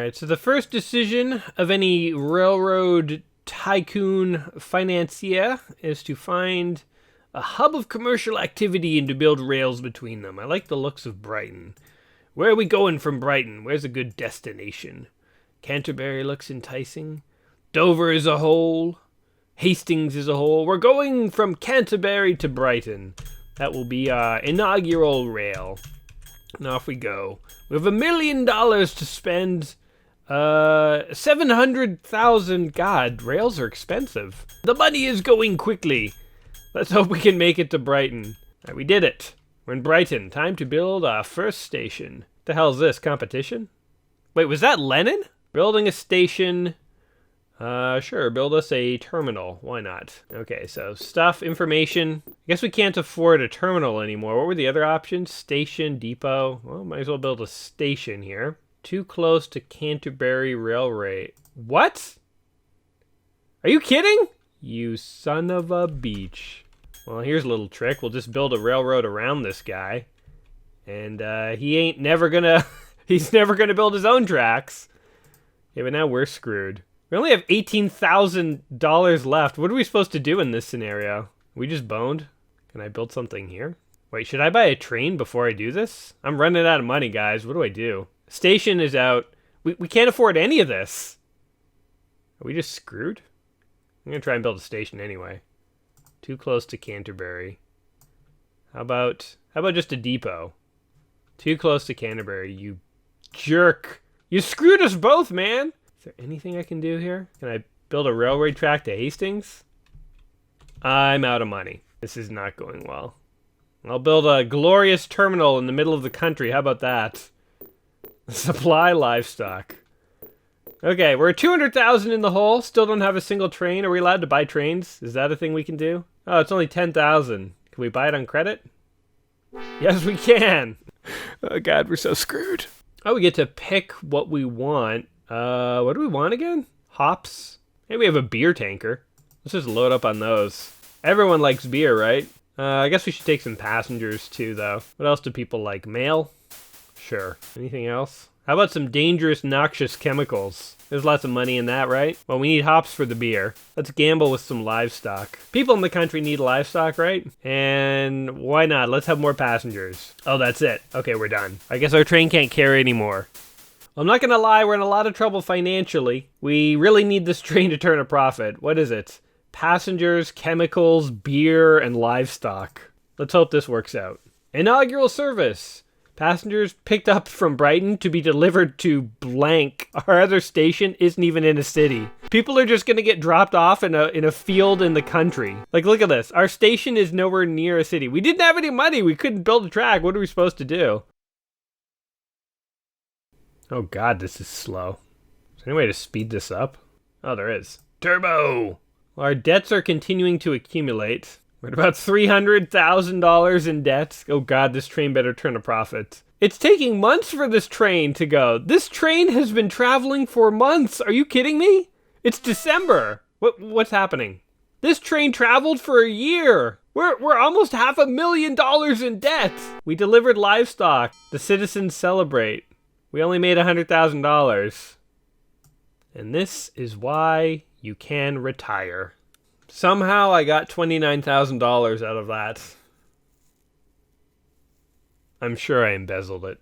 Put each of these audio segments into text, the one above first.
Alright, so the first decision of any railroad tycoon financier is to find a hub of commercial activity and to build rails between them. I like the looks of Brighton. Where are we going from Brighton? Where's a good destination? Canterbury looks enticing. Dover is a hole. Hastings is a hole. We're going from Canterbury to Brighton. That will be our inaugural rail. And off we go. We have $1 million to spend. 700,000. God, rails are expensive. The money is going quickly. Let's hope we can make it to Brighton. All right, we did it. We're in Brighton. Time to build our first station. The hell's this? Competition? Wait, was that Lenin? Building a station. Sure, build us a terminal. Why not? Okay, so stuff, information. I guess we can't afford a terminal anymore. What were the other options? Station, depot. Well, might as well build a station here. Too close to Canterbury Railway. What? Are you kidding? You son of a beach. Well, here's a little trick. We'll just build a railroad around this guy. And he's never gonna build his own tracks. Okay, but now we're screwed. We only have $18,000 left. What are we supposed to do in this scenario? We just boned? Can I build something here? Wait, should I buy a train before I do this? I'm running out of money, guys. What do I do? Station is out. We can't afford any of this. Are we just screwed? I'm going to try and build a station anyway. Too close to Canterbury. How about just a depot? Too close to Canterbury, you jerk. You screwed us both, man. Is there anything I can do here? Can I build a railway track to Hastings? I'm out of money. This is not going well. I'll build a glorious terminal in the middle of the country. How about that? Supply livestock. Okay, we're at 200,000 in the hole. Still don't have a single train. Are we allowed to buy trains? Is that a thing we can do? Oh, it's only 10,000. Can we buy it on credit? Yes, we can. Oh God, we're so screwed. Oh, we get to pick what we want. What do we want again? Hops. Maybe we have a beer tanker. Let's just load up on those. Everyone likes beer, right? I guess we should take some passengers too, though. What else do people like? Mail? Sure. Anything else? How about some dangerous, noxious chemicals? There's lots of money in that, right? Well, we need hops for the beer. Let's gamble with some livestock. People in the country need livestock, right? And why not? Let's have more passengers. Oh, that's it. Okay, we're done. I guess our train can't carry anymore. Well, I'm not gonna lie, we're in a lot of trouble financially. We really need this train to turn a profit. What is it? Passengers, chemicals, beer, and livestock. Let's hope this works out. Inaugural service. Passengers picked up from Brighton to be delivered to blank. Our other station isn't even in a city. People are just gonna get dropped off in a field in the country. Like, look at this. Our station is nowhere near a city. We didn't have any money. We couldn't build a track. What are we supposed to do? Oh God, this is slow. Is there any way to speed this up? Oh, there is. Turbo! Well, our debts are continuing to accumulate. We're at about $300,000 in debt. Oh God, this train better turn a profit. It's taking months for this train to go. This train has been traveling for months. Are you kidding me? It's December. What's happening? This train traveled for a year. We're almost $500,000 in debt. We delivered livestock. The citizens celebrate. We only made $100,000. And this is why you can retire. Somehow I got $29,000 out of that. I'm sure I embezzled it.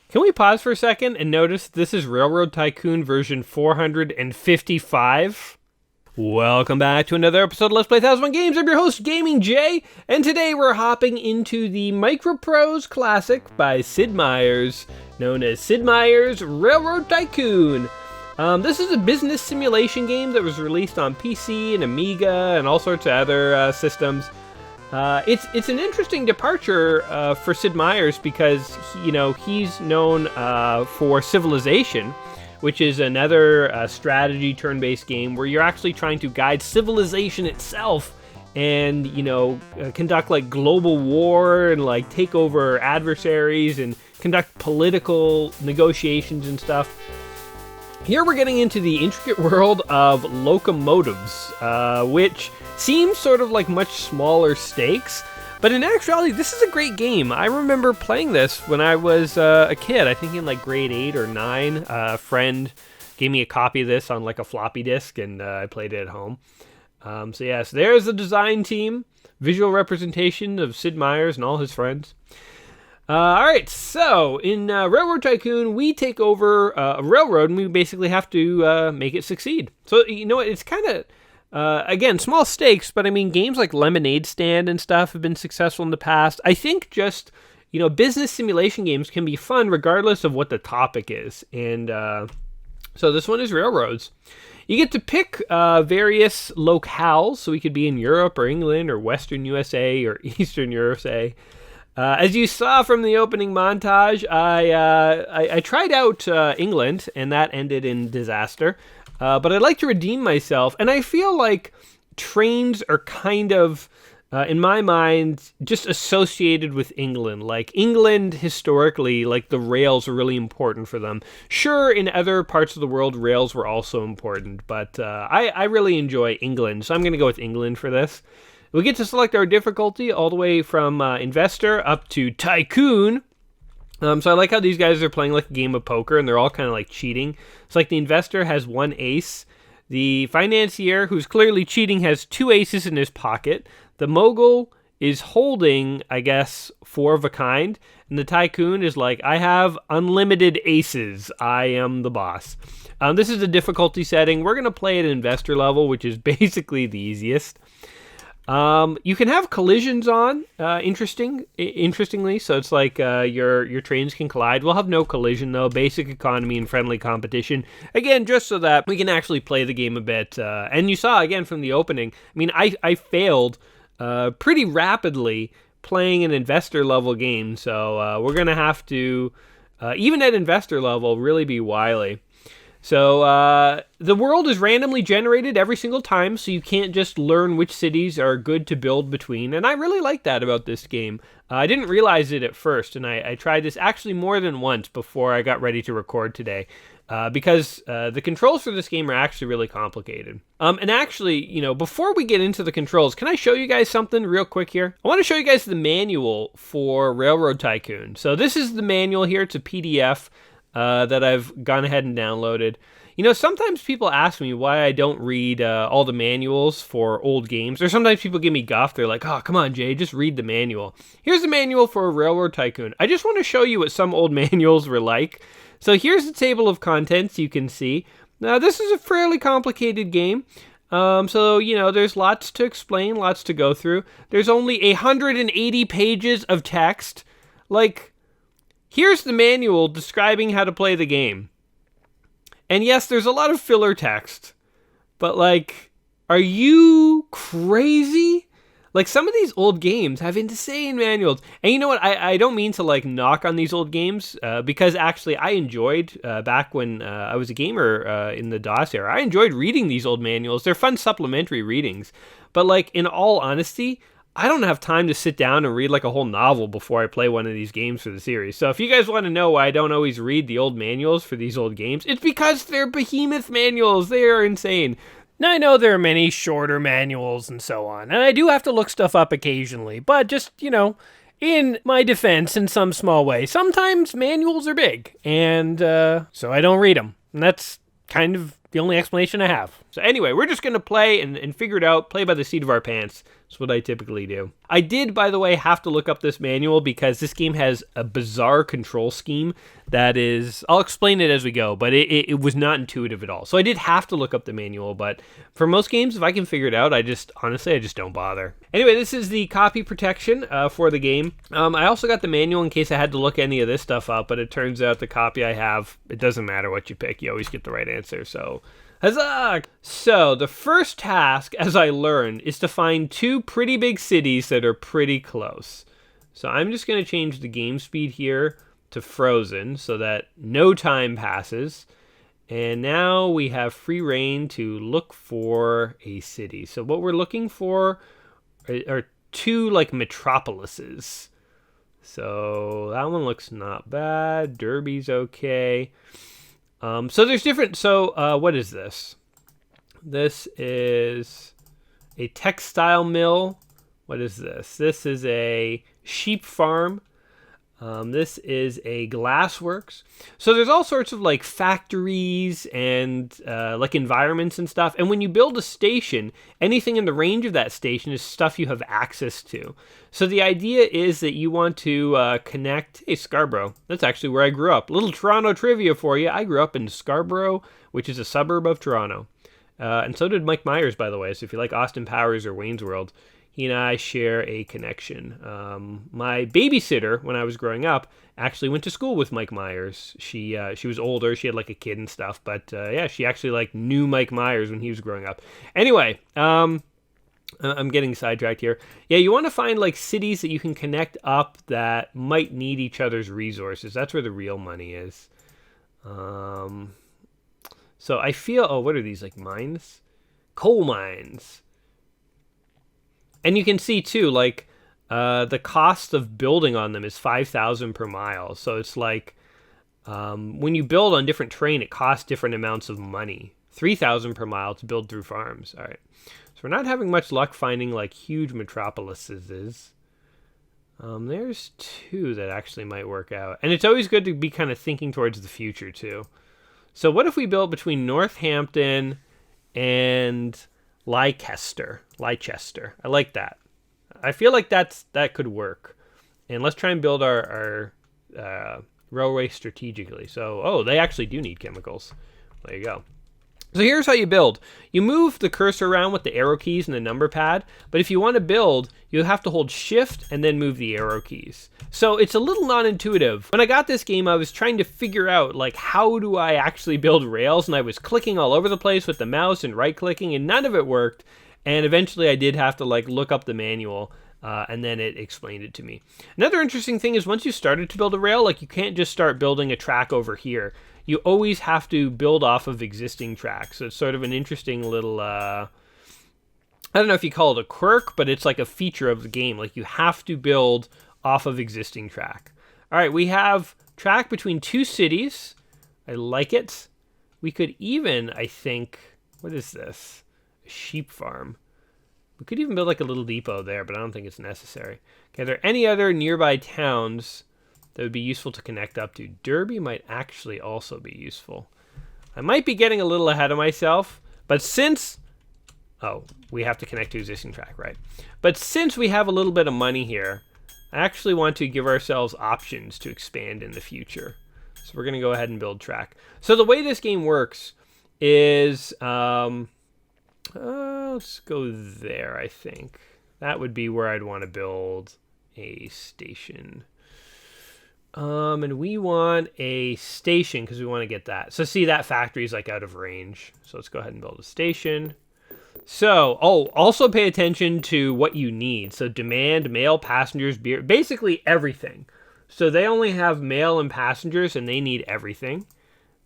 Can we pause for a second and notice this is Railroad Tycoon version 455? Welcome back to another episode of Let's Play 1001 Games. I'm your host, Gaming Jay, and today we're hopping into the Microprose Classic by Sid Meier's, known as Sid Meier's Railroad Tycoon. This is a business simulation game that was released on PC and Amiga and all sorts of other systems. It's an interesting departure for Sid Meier's because he's known for Civilization, which is another strategy turn-based game where you're actually trying to guide civilization itself and conduct like global war and like take over adversaries and conduct political negotiations and stuff. Here we're getting into the intricate world of locomotives, which seems sort of like much smaller stakes, but in actuality, this is a great game. I remember playing this when I was a kid, I think in like grade 8 or 9. A friend gave me a copy of this on like a floppy disk, and I played it at home. So yes, there's the design team, visual representation of Sid Meier and all his friends. All right, so in Railroad Tycoon, we take over a railroad, and we basically have to make it succeed. So, you know what, it's kind of, again, small stakes, but I mean, games like Lemonade Stand and stuff have been successful in the past. I think just, you know, business simulation games can be fun regardless of what the topic is. And so this one is railroads. You get to pick various locales, so we could be in Europe or England or Western USA or Eastern USA. As you saw from the opening montage, I tried out England, and that ended in disaster. But I'd like to redeem myself, and I feel like trains are kind of, in my mind, just associated with England. Like, England, historically, like, the rails were really important for them. Sure, in other parts of the world, rails were also important, but I really enjoy England, so I'm going to go with England for this. We get to select our difficulty all the way from Investor up to Tycoon. So I like how these guys are playing like a game of poker, and they're all kind of like cheating. It's like the Investor has 1 ace. The Financier, who's clearly cheating, has 2 aces in his pocket. The Mogul is holding, I guess, 4 of a kind. And the Tycoon is like, I have unlimited aces. I am the boss. This is the difficulty setting. We're going to play at Investor level, which is basically the easiest. You can have collisions on, interestingly, so it's like your trains can collide. We'll have no collision, though, basic economy and friendly competition. Again, just so that we can actually play the game a bit. And you saw, again, from the opening, I mean, I failed pretty rapidly playing an investor level game, so we're going to have to, even at investor level, really be wily. So the world is randomly generated every single time, so you can't just learn which cities are good to build between, and I really like that about this game. I didn't realize it at first, and I tried this actually more than once before I got ready to record today, because the controls for this game are actually really complicated. And actually, you know, before we get into the controls, can I show you guys something real quick here? I want to show you guys the manual for Railroad Tycoon. So this is the manual here. It's a PDF. That I've gone ahead and downloaded. You know, sometimes people ask me why I don't read all the manuals for old games, or sometimes people give me guff. They're like, oh, come on, Jay, just read the manual. Here's the manual for Railroad Tycoon. I just want to show you what some old manuals were like. So here's the table of contents you can see. Now, this is a fairly complicated game. So, you know, there's lots to explain, lots to go through. There's only 180 pages of text. Like, here's the manual describing how to play the game. And yes, there's a lot of filler text. But, like, are you crazy? Like, some of these old games have insane manuals. And you know what? I don't mean to, like, knock on these old games. Because, actually, I enjoyed, back when I was a gamer in the DOS era, I enjoyed reading these old manuals. They're fun supplementary readings. But, like, in all honesty, I don't have time to sit down and read like a whole novel before I play one of these games for the series. So if you guys want to know why I don't always read the old manuals for these old games, it's because they're behemoth manuals. They are insane. Now, I know there are many shorter manuals and so on, and I do have to look stuff up occasionally, but just, you know, in my defense, in some small way, sometimes manuals are big, and so I don't read them. And that's kind of the only explanation I have. So anyway, we're just going to play and figure it out, play by the seat of our pants. That's what I typically do. I did, by the way, have to look up this manual because this game has a bizarre control scheme that is, I'll explain it as we go, but it was not intuitive at all. So I did have to look up the manual, but for most games, if I can figure it out, honestly, I just don't bother. Anyway, this is the copy protection for the game. I also got the manual in case I had to look any of this stuff up, but it turns out the copy I have, it doesn't matter what you pick, you always get the right answer, so huzzah! So, the first task, as I learned, is to find 2 pretty big cities that are pretty close. So I'm just going to change the game speed here to frozen so that no time passes. And now we have free reign to look for a city. So what we're looking for are 2, like, metropolises. So that one looks not bad. Derby's okay. So there's different. So what is this? This is a textile mill. What is this? This is a sheep farm. This is a glassworks. So there's all sorts of like factories and like environments and stuff. And when you build a station, anything in the range of that station is stuff you have access to. So the idea is that you want to connect. Hey, Scarborough. That's actually where I grew up. Little Toronto trivia for you. I grew up in Scarborough, which is a suburb of Toronto. And so did Mike Myers, by the way. So if you like Austin Powers or Wayne's World, he and I share a connection. My babysitter, when I was growing up, actually went to school with Mike Myers. She was older. She had like a kid and stuff. But yeah, she actually like knew Mike Myers when he was growing up. Anyway, I'm getting sidetracked here. Yeah, you want to find like cities that you can connect up that might need each other's resources. That's where the real money is. So I feel, oh, what are these, like mines? Coal mines. And you can see too, like, the cost of building on them is 5,000 per mile. So it's like, when you build on different terrain, it costs different amounts of money. 3,000 per mile to build through farms. All right. So we're not having much luck finding like huge metropolises. There's two that actually might work out. And it's always good to be kind of thinking towards the future too. So what if we built between Northampton and Leicester? I like that. I feel like that could work. And let's try and build our railway strategically. So, oh, they actually do need chemicals. There you go. So here's how you build. You move the cursor around with the arrow keys and the number pad, but if you want to build, you have to hold shift and then move the arrow keys. So it's a little non-intuitive. When I got this game, I was trying to figure out, like, how do I actually build rails? And I was clicking all over the place with the mouse and right-clicking, and none of it worked. And eventually I did have to, like, look up the manual, and then it explained it to me. Another interesting thing is once you started to build a rail, like, you can't just start building a track over here. You always have to build off of existing tracks. So it's sort of an interesting little, I don't know if you call it a quirk, but it's like a feature of the game. Like you have to build off of existing track. All right, we have track between two cities. I like it. We could even, I think, what is this? A sheep farm. We could even build like a little depot there, but I don't think it's necessary. Okay, are there any other nearby towns that would be useful to connect up to? Derby might actually also be useful. I might be getting a little ahead of myself, but since... Oh, we have to connect to existing track, right? But since we have a little bit of money here, I actually want to give ourselves options to expand in the future. So we're going to go ahead and build track. So the way this game works is... let's go there, I think. That would be where I'd want to build a station. And we want a station because we want to get that. So see, that factory is like out of range. So let's go ahead and build a station. So, also pay attention to what you need. So demand, mail, passengers, beer, basically everything. So they only have mail and passengers and they need everything.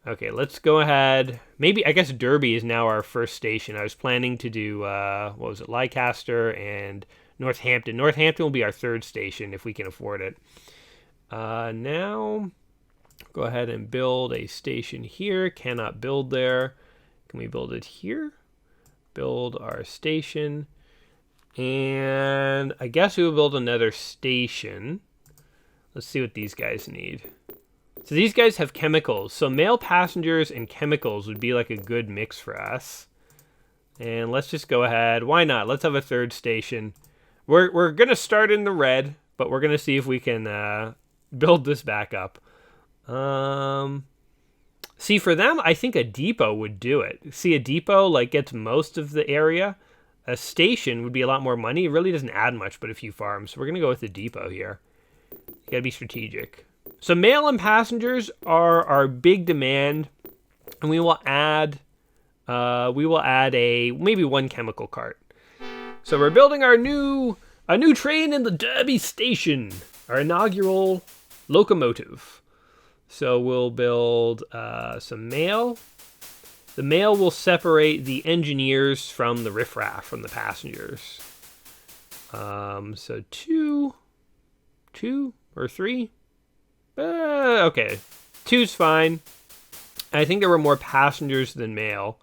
Okay, let's go ahead. Maybe, I guess Derby is now our first station. I was planning to do, what was it, Leicester and Northampton. Northampton will be our third station if we can afford it. Now, go ahead and build a station here. Cannot build there. Can we build it here? Build our station. And I guess we will build another station. Let's see what these guys need. So these guys have chemicals. So mail, passengers, and chemicals would be like a good mix for us. And let's just go ahead. Why not? Let's have a third station. We're going to start in the red, but we're going to see if we can... build this back up. See, for them, I think a depot would do it. See, a depot like gets most of the area. A station would be a lot more money. It really doesn't add much, but a few farms. So we're going to go with the depot here. You got to be strategic. So mail and passengers are our big demand, and we will add maybe one chemical cart. So we're building a new train in the Derby station, our inaugural locomotive. So we'll build some mail. The mail will separate the engineers from the riffraff, from the passengers. So two or three? Okay, two's fine. I think there were more passengers than mail.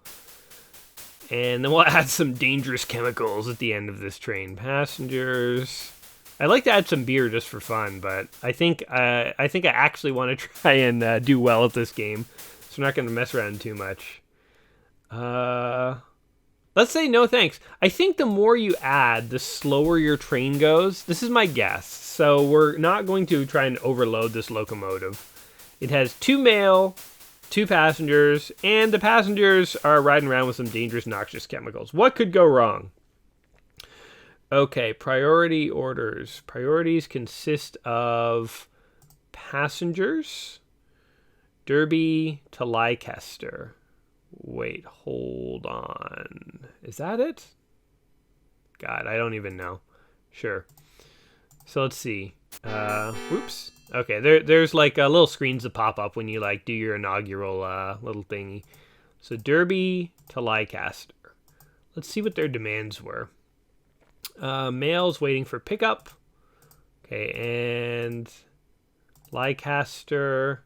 And then we'll add some dangerous chemicals at the end of this train. Passengers. I'd like to add some beer just for fun, but I think I actually want to try and do well at this game. So we're not going to mess around too much. Let's say no thanks. I think the more you add, the slower your train goes. This is my guess. So we're not going to try and overload this locomotive. It has 2 mail, 2 passengers, and the passengers are riding around with some dangerous, noxious chemicals. What could go wrong? Okay, priority orders. Priorities consist of passengers, Derby to Leicester. Wait, hold on. Is that it? God, I don't even know. Sure. So let's see. Whoops. Okay, there's like little screens that pop up when you like do your inaugural little thingy. So Derby to Leicester. Let's see what their demands were. Mail's waiting for pickup. Okay, and Leicester.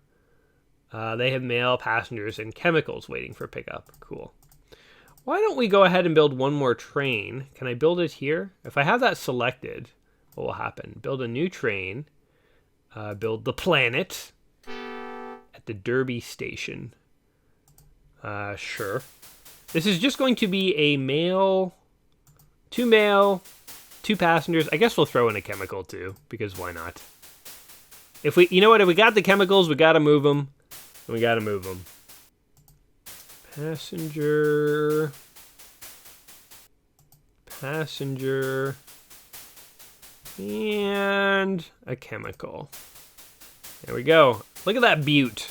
They have mail, passengers, and chemicals waiting for pickup. Cool. Why don't we go ahead and build one more train? Can I build it here? If I have that selected, what will happen? Build a new train. Build the planet at the Derby station. Sure. This is just going to be a mail, 2 passengers. I guess we'll throw in a chemical too, because why not? If we, you know what, if we got the chemicals, we got to move them. We got to move them. Passenger, and a chemical. There we go. Look at that beaut.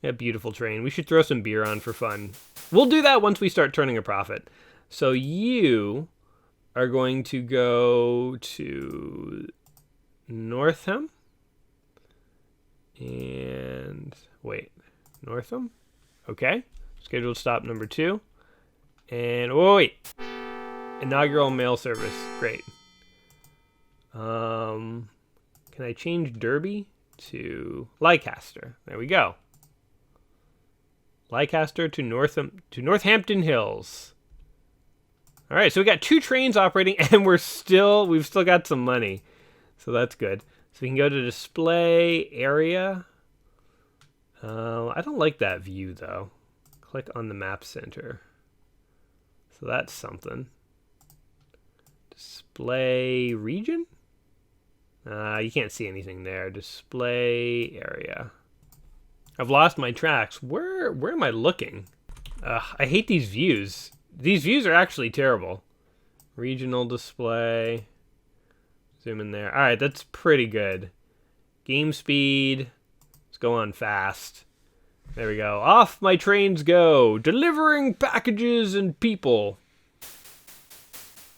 That beautiful train. We should throw some beer on for fun. We'll do that once we start turning a profit. So you are going to go to Northam. And wait, Northam? Okay. Scheduled stop number 2. And oh, wait. Inaugural mail service. Great. Can I change Derby to Leicester? There we go. Leicester to Northampton Hills. All right, so we got 2 trains operating, and we've still got some money, so that's good. So we can go to display area. I don't like that view though. Click on the map center. So that's something. Display region? You can't see anything there. Display area. I've lost my tracks. Where am I looking? I hate these views. These views are actually terrible. Regional display. Zoom in there. All right, that's pretty good. Game speed. Let's go on fast. There we go. Off my trains go. Delivering packages and people.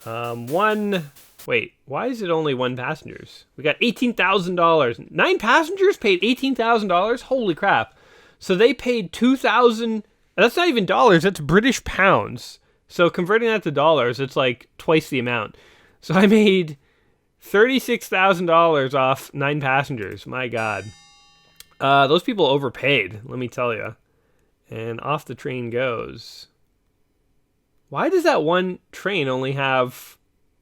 Wait, why is it only 1 passengers? We got $18,000. 9 passengers paid $18,000? Holy crap. So they paid $2,000. That's not even dollars. That's British pounds. So converting that to dollars, it's like twice the amount. So I made $36,000 off 9 passengers. My God. Those people overpaid, let me tell you. And off the train goes. Why does that one train only have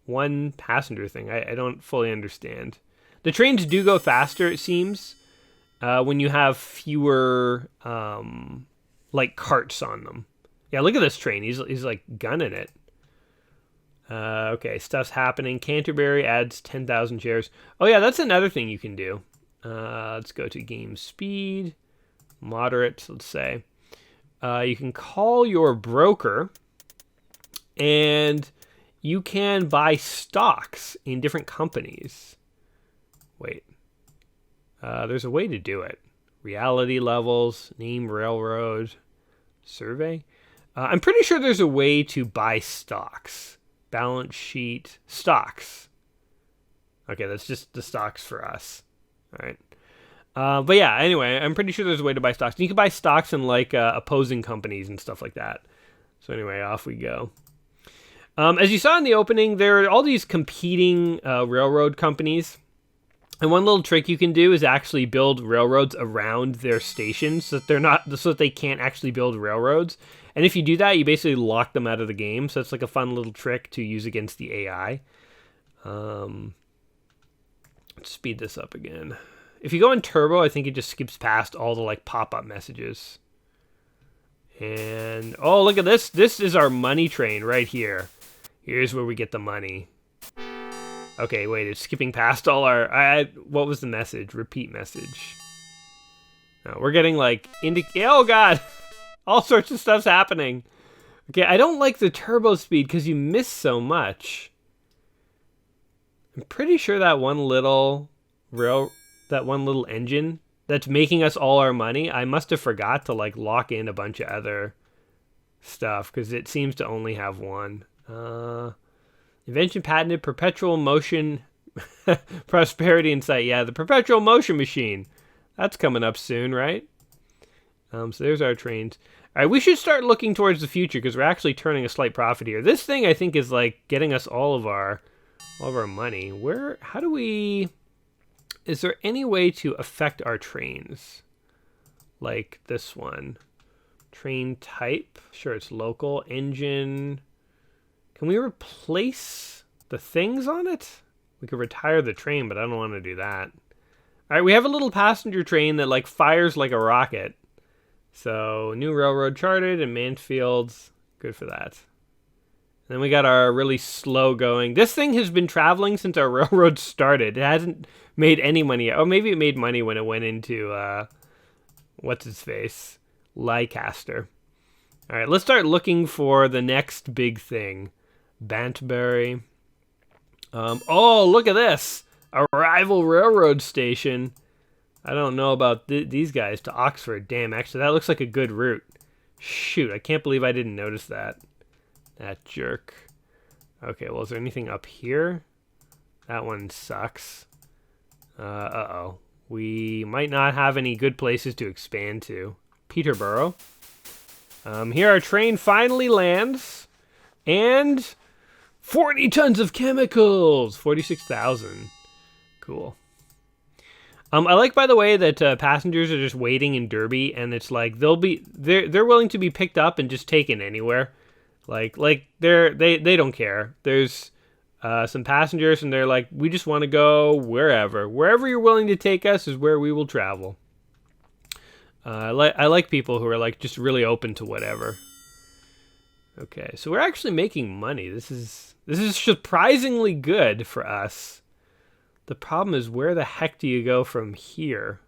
1 passenger thing? I don't fully understand. The trains do go faster, it seems, when you have fewer, like, carts on them. Yeah, look at this train. He's like, gunning it. Okay, stuff's happening. Canterbury adds 10,000 shares. Oh, yeah, that's another thing you can do. Let's go to game speed. Moderate, let's say. You can call your broker, and you can buy stocks in different companies. Wait. There's a way to do it. Reality levels, name railroad, survey. I'm pretty sure there's a way to buy stocks. Balance sheet, stocks. Okay, that's just the stocks for us. All right. But yeah, anyway, I'm pretty sure there's a way to buy stocks. You can buy stocks in like opposing companies and stuff like that. So anyway, off we go. As you saw in the opening, there are all these competing railroad companies. And one little trick you can do is actually build railroads around their stations so that they can't actually build railroads. And if you do that, you basically lock them out of the game. So it's like a fun little trick to use against the AI. Let's speed this up again. If you go in turbo, I think it just skips past all the like pop-up messages. And oh, look at this. This is our money train right here. Here's where we get the money. Okay, wait, it's skipping past all our... what was the message? Repeat message. No, we're getting, like... oh, God! All sorts of stuff's happening. Okay, I don't like the turbo speed because you miss so much. I'm pretty sure that one little engine that's making us all our money, I must have forgot to, like, lock in a bunch of other stuff because it seems to only have one. Invention patented perpetual motion prosperity insight. Yeah, the perpetual motion machine. That's coming up soon, right? So there's our trains. All right, we should start looking towards the future because we're actually turning a slight profit here. This thing, I think, is like getting us all of our money. How do we... Is there any way to affect our trains? Like this one. Train type. Sure, it's local. Engine... Can we replace the things on it? We could retire the train, but I don't want to do that. All right, we have a little passenger train that like fires like a rocket. So new railroad charted and Mansfield's good for that. And then we got our really slow going. This thing has been traveling since our railroad started. It hasn't made any money yet. Oh, maybe it made money when it went into what's his face? Leicester. All right, let's start looking for the next big thing. Bantbury. Oh, look at this. A rival railroad station. I don't know about these guys to Oxford. Damn, actually, that looks like a good route. Shoot, I can't believe I didn't notice that. That jerk. Okay, well, is there anything up here? That one sucks. Uh-oh. We might not have any good places to expand to. Peterborough. Here our train finally lands. And 40 tons of chemicals. 46,000. Cool. I like, by the way, that passengers are just waiting in Derby, and it's like they're willing to be picked up and just taken anywhere. Like they don't care. There's some passengers, and they're like, we just want to go wherever you're willing to take us is where we will travel. I like people who are like just really open to whatever. Okay, so we're actually making money. This is surprisingly good for us. The problem is, where the heck do you go from here?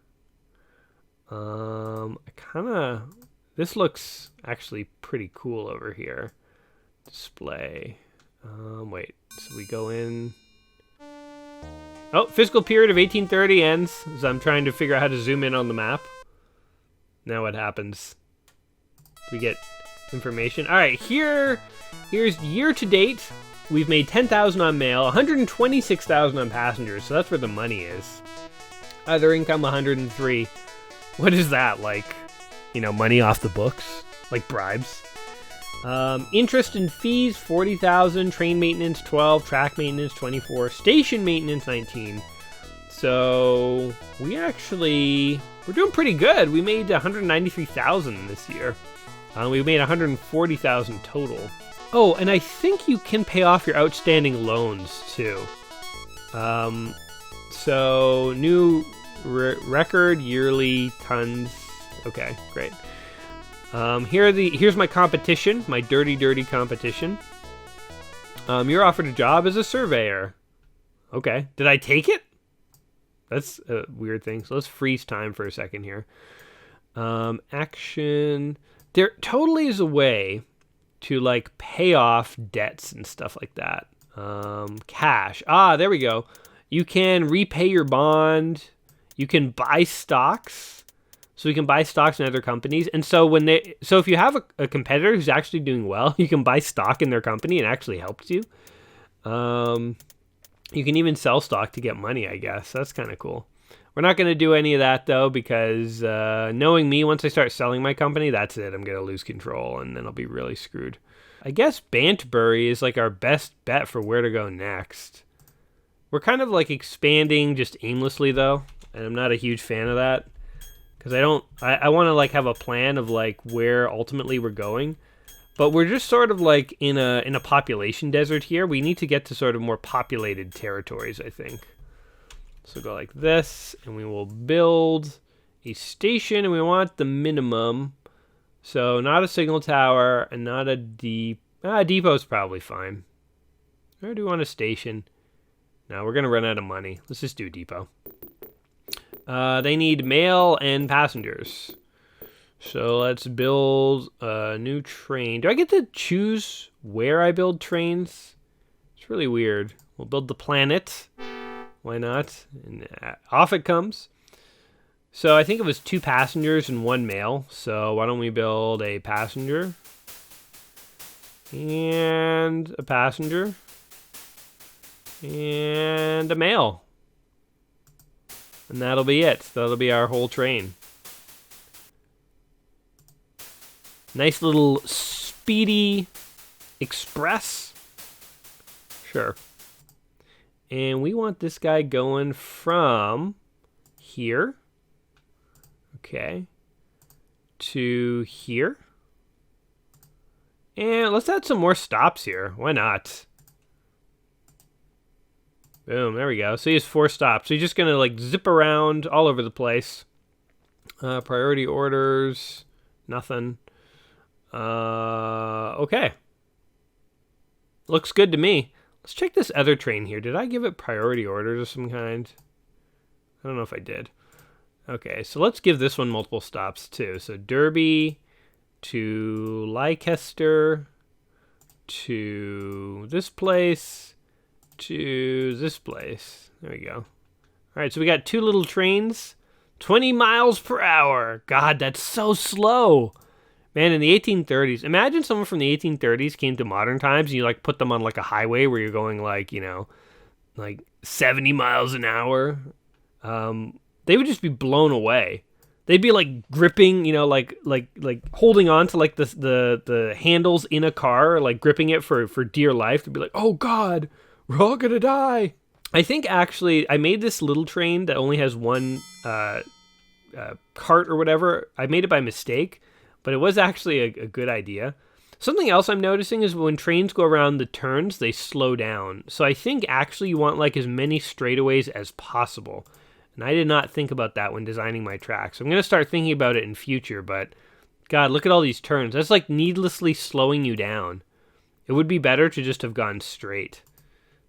This looks actually pretty cool over here. Display. Wait, so we go in. Oh, fiscal period of 1830 ends. So I'm trying to figure out how to zoom in on the map. Now what happens? We get information. All right, here's year to date. We've made 10,000 on mail, 126,000 on passengers. So that's where the money is. Other income 103. What is that, like? Money off the books, like bribes. Interest and fees 40,000. Train maintenance 12. Track maintenance 24. Station maintenance 19. So we're doing pretty good. We made 193,000 this year. We made 140,000 total. Oh, and I think you can pay off your outstanding loans too. So new record yearly tons. Okay, great. Here's my competition, my dirty competition. You're offered a job as a surveyor. Okay, did I take it? That's a weird thing. So let's freeze time for a second here. Action. There totally is a way to like pay off debts and stuff like that. Cash. There we go. You can repay your bond. You can buy stocks. So you can buy stocks in other companies. And so if you have a competitor who's actually doing well, you can buy stock in their company and it actually helps you. You can even sell stock to get money, I guess. That's kind of cool. We're not going to do any of that, though, because knowing me, once I start selling my company, that's it. I'm going to lose control, and then I'll be really screwed. I guess Bantbury is like our best bet for where to go next. We're kind of like expanding just aimlessly though, and I'm not a huge fan of that because I want to like have a plan of like where ultimately we're going, but we're just sort of like in a population desert here. We need to get to sort of more populated territories, I think. So go like this, and we will build a station, and we want the minimum. So not a signal tower and not a depot's probably fine. Or do we want a station? No, we're going to run out of money. Let's just do depot. They need mail and passengers. So let's build a new train. Do I get to choose where I build trains? It's really weird. We'll build the planet. Why not? And off it comes. So I think it was 2 passengers and 1 mail. So why don't we build a passenger? And a passenger. And a mail. And that'll be it. That'll be our whole train. Nice little speedy express. Sure. And we want this guy going from here. Okay. To here. And let's add some more stops here. Why not? Boom, there we go. So he has 4 stops. So he's just going to like zip around all over the place. Priority orders. Nothing. Okay. Looks good to me. Let's check this other train here. Did I give it priority orders of some kind? I don't know if I did. Okay, so let's give this one multiple stops too. So Derby to Leicester to this place to this place. There we go. All right, so we got 2 little trains, 20 miles per hour. God, that's so slow. Man, in the 1830s, imagine someone from the 1830s came to modern times and you like put them on like a highway where you're going like, you know, like 70 miles an hour. They would just be blown away. They'd be like gripping, you know, like holding on to like the handles in a car, like gripping it for dear life. To be like, oh God, we're all gonna die. I think actually I made this little train that only has 1 cart or whatever. I made it by mistake, but it was actually a good idea. Something else I'm noticing is when trains go around the turns, they slow down. So I think actually you want like as many straightaways as possible. And I did not think about that when designing my tracks. I'm going to start thinking about it in future, but God, look at all these turns. That's like needlessly slowing you down. It would be better to just have gone straight.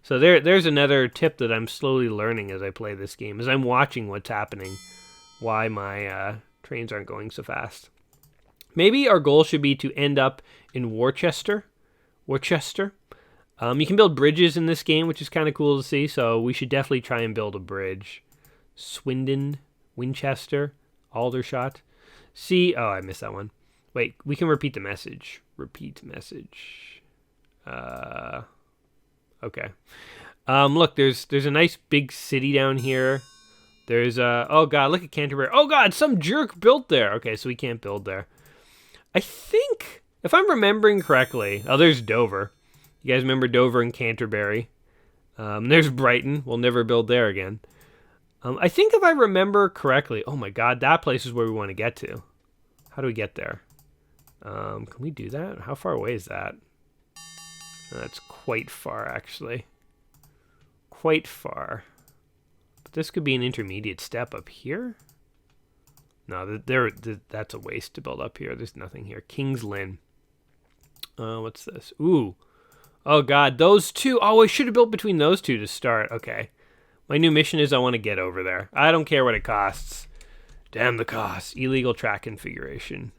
So there's another tip that I'm slowly learning as I play this game, as I'm watching what's happening, why my trains aren't going so fast. Maybe our goal should be to end up in Worcester. You can build bridges in this game, which is kind of cool to see, so we should definitely try and build a bridge. Swindon, Winchester, Aldershot. See, oh, I missed that one. Wait, we can repeat the message. Repeat message. Okay. Look, there's a nice big city down here. There's oh God, look at Canterbury. Oh God, some jerk built there. Okay, so we can't build there. I think, if I'm remembering correctly, oh, there's Dover. You guys remember Dover and Canterbury? There's Brighton. We'll never build there again. I think if I remember correctly, oh my God, that place is where we want to get to. How do we get there? Can we do that? How far away is that? That's quite far, actually. Quite far. But this could be an intermediate step up here. No, that's a waste to build up here. There's nothing here. King's Lynn. What's this? Ooh. Oh God, those 2. Oh, I should have built between those 2 to start. Okay. My new mission is I want to get over there. I don't care what it costs. Damn the costs. Illegal track configuration.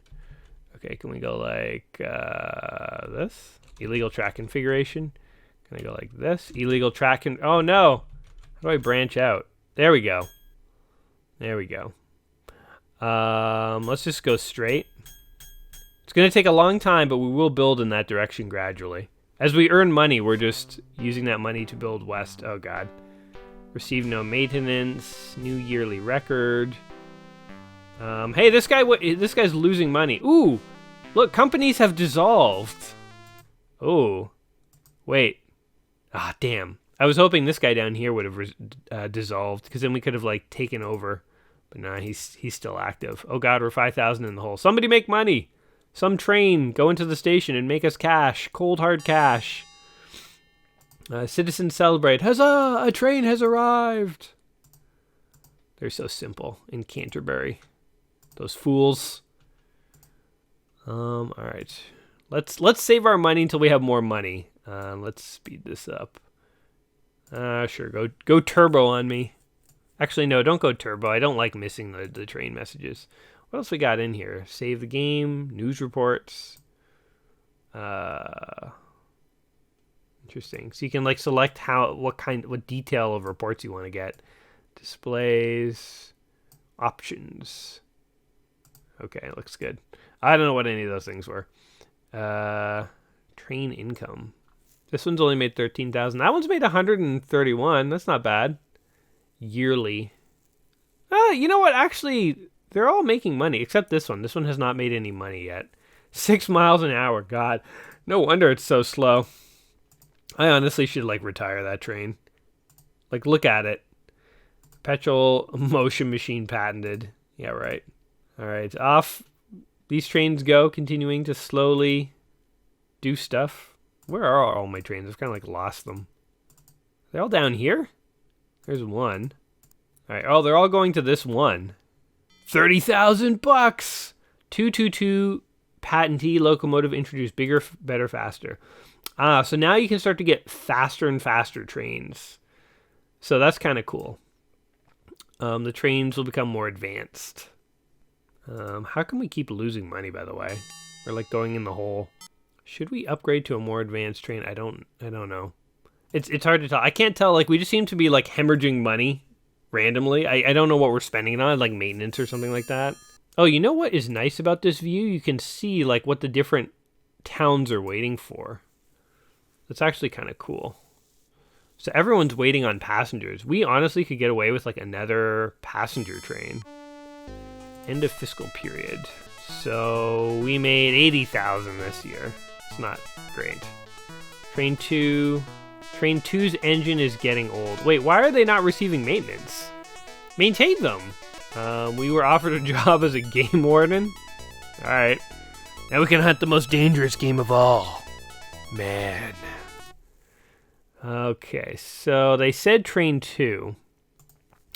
Okay, can we go like this? Illegal track configuration. Can I go like this? Illegal track oh no. How do I branch out? There we go. There we go. Let's just go straight. It's going to take a long time, but we will build in that direction gradually. As we earn money, we're just using that money to build west. Oh God. Receive no maintenance. New yearly record. Hey, this guy's losing money. Ooh, look, companies have dissolved. Oh, wait. Ah, damn. I was hoping this guy down here would have dissolved, because then we could have like taken over. But nah, he's still active. Oh God, we're 5,000 in the hole. Somebody make money. Some train, go into the station and make us cash. Cold hard cash. Citizens celebrate. Huzzah! A train has arrived. They're so simple in Canterbury. Those fools. All right. Let's save our money until we have more money. Let's speed this up. Sure. Go turbo on me. Actually, no, don't go turbo. I don't like missing the train messages. What else we got in here? Save the game, news reports. Interesting. So you can like select what detail of reports you want to get. Displays, options. Okay, looks good. I don't know what any of those things were. Train income. This one's only made 13,000. That one's made 131. That's not bad. Yearly. You know what? Actually, they're all making money except this one. This one has not made any money yet. 6 miles an hour. God, no wonder it's so slow. I honestly should like retire that train. Like, look at it. Perpetual motion machine patented. Yeah, right. All right, off these trains go, continuing to slowly do stuff. Where are all my trains? I've kind of like lost them. They're all down here? There's one. All right. Oh, they're all going to this one. $30,000. 222 patentee locomotive introduced bigger, better, faster. So now you can start to get faster and faster trains. So that's kind of cool. The trains will become more advanced. How can we keep losing money, by the way? Or like going in the hole. Should we upgrade to a more advanced train? I don't know. It's hard to tell. I can't tell. Like, we just seem to be like hemorrhaging money randomly. I don't know what we're spending it on, like maintenance or something like that. Oh, you know what is nice about this view? You can see like what the different towns are waiting for. That's actually kind of cool. So everyone's waiting on passengers. We honestly could get away with like another passenger train. End of fiscal period. So we made 80,000 this year. It's not great. Train 2's engine is getting old. Wait, why are they not receiving maintenance? Maintain them. We were offered a job as a game warden. All right. Now we can hunt the most dangerous game of all. Man. Okay, so they said train 2.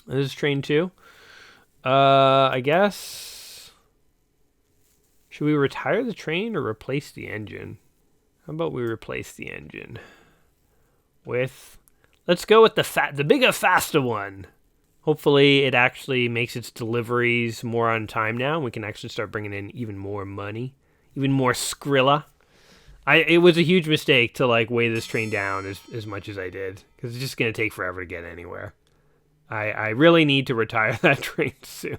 This is train 2. I guess. Should we retire the train or replace the engine? How about we replace the engine with? Let's go with the bigger, faster one. Hopefully, it actually makes its deliveries more on time now. And we can actually start bringing in even more money, even more Skrilla. It was a huge mistake to like weigh this train down as much as I did, because it's just gonna take forever to get anywhere. I really need to retire that train soon.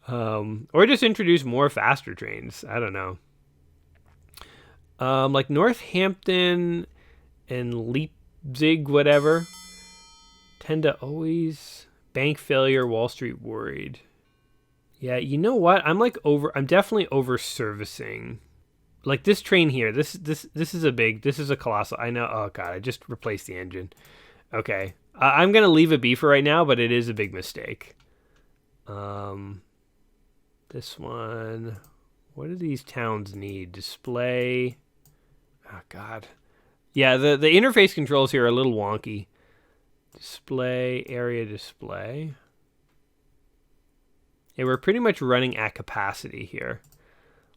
Or just introduce more faster trains. I don't know. Like Northampton and Leipzig, whatever, tend to always bank failure, Wall Street worried. Yeah, you know what? I'm definitely over servicing. Like this train here, this is a colossal. I know. Oh God, I just replaced the engine. Okay. I'm going to leave it be for right now, but it is a big mistake. This one, what do these towns need? Display. Oh, God. Yeah, the interface controls here are a little wonky. Display, area display. Yeah, we're pretty much running at capacity here.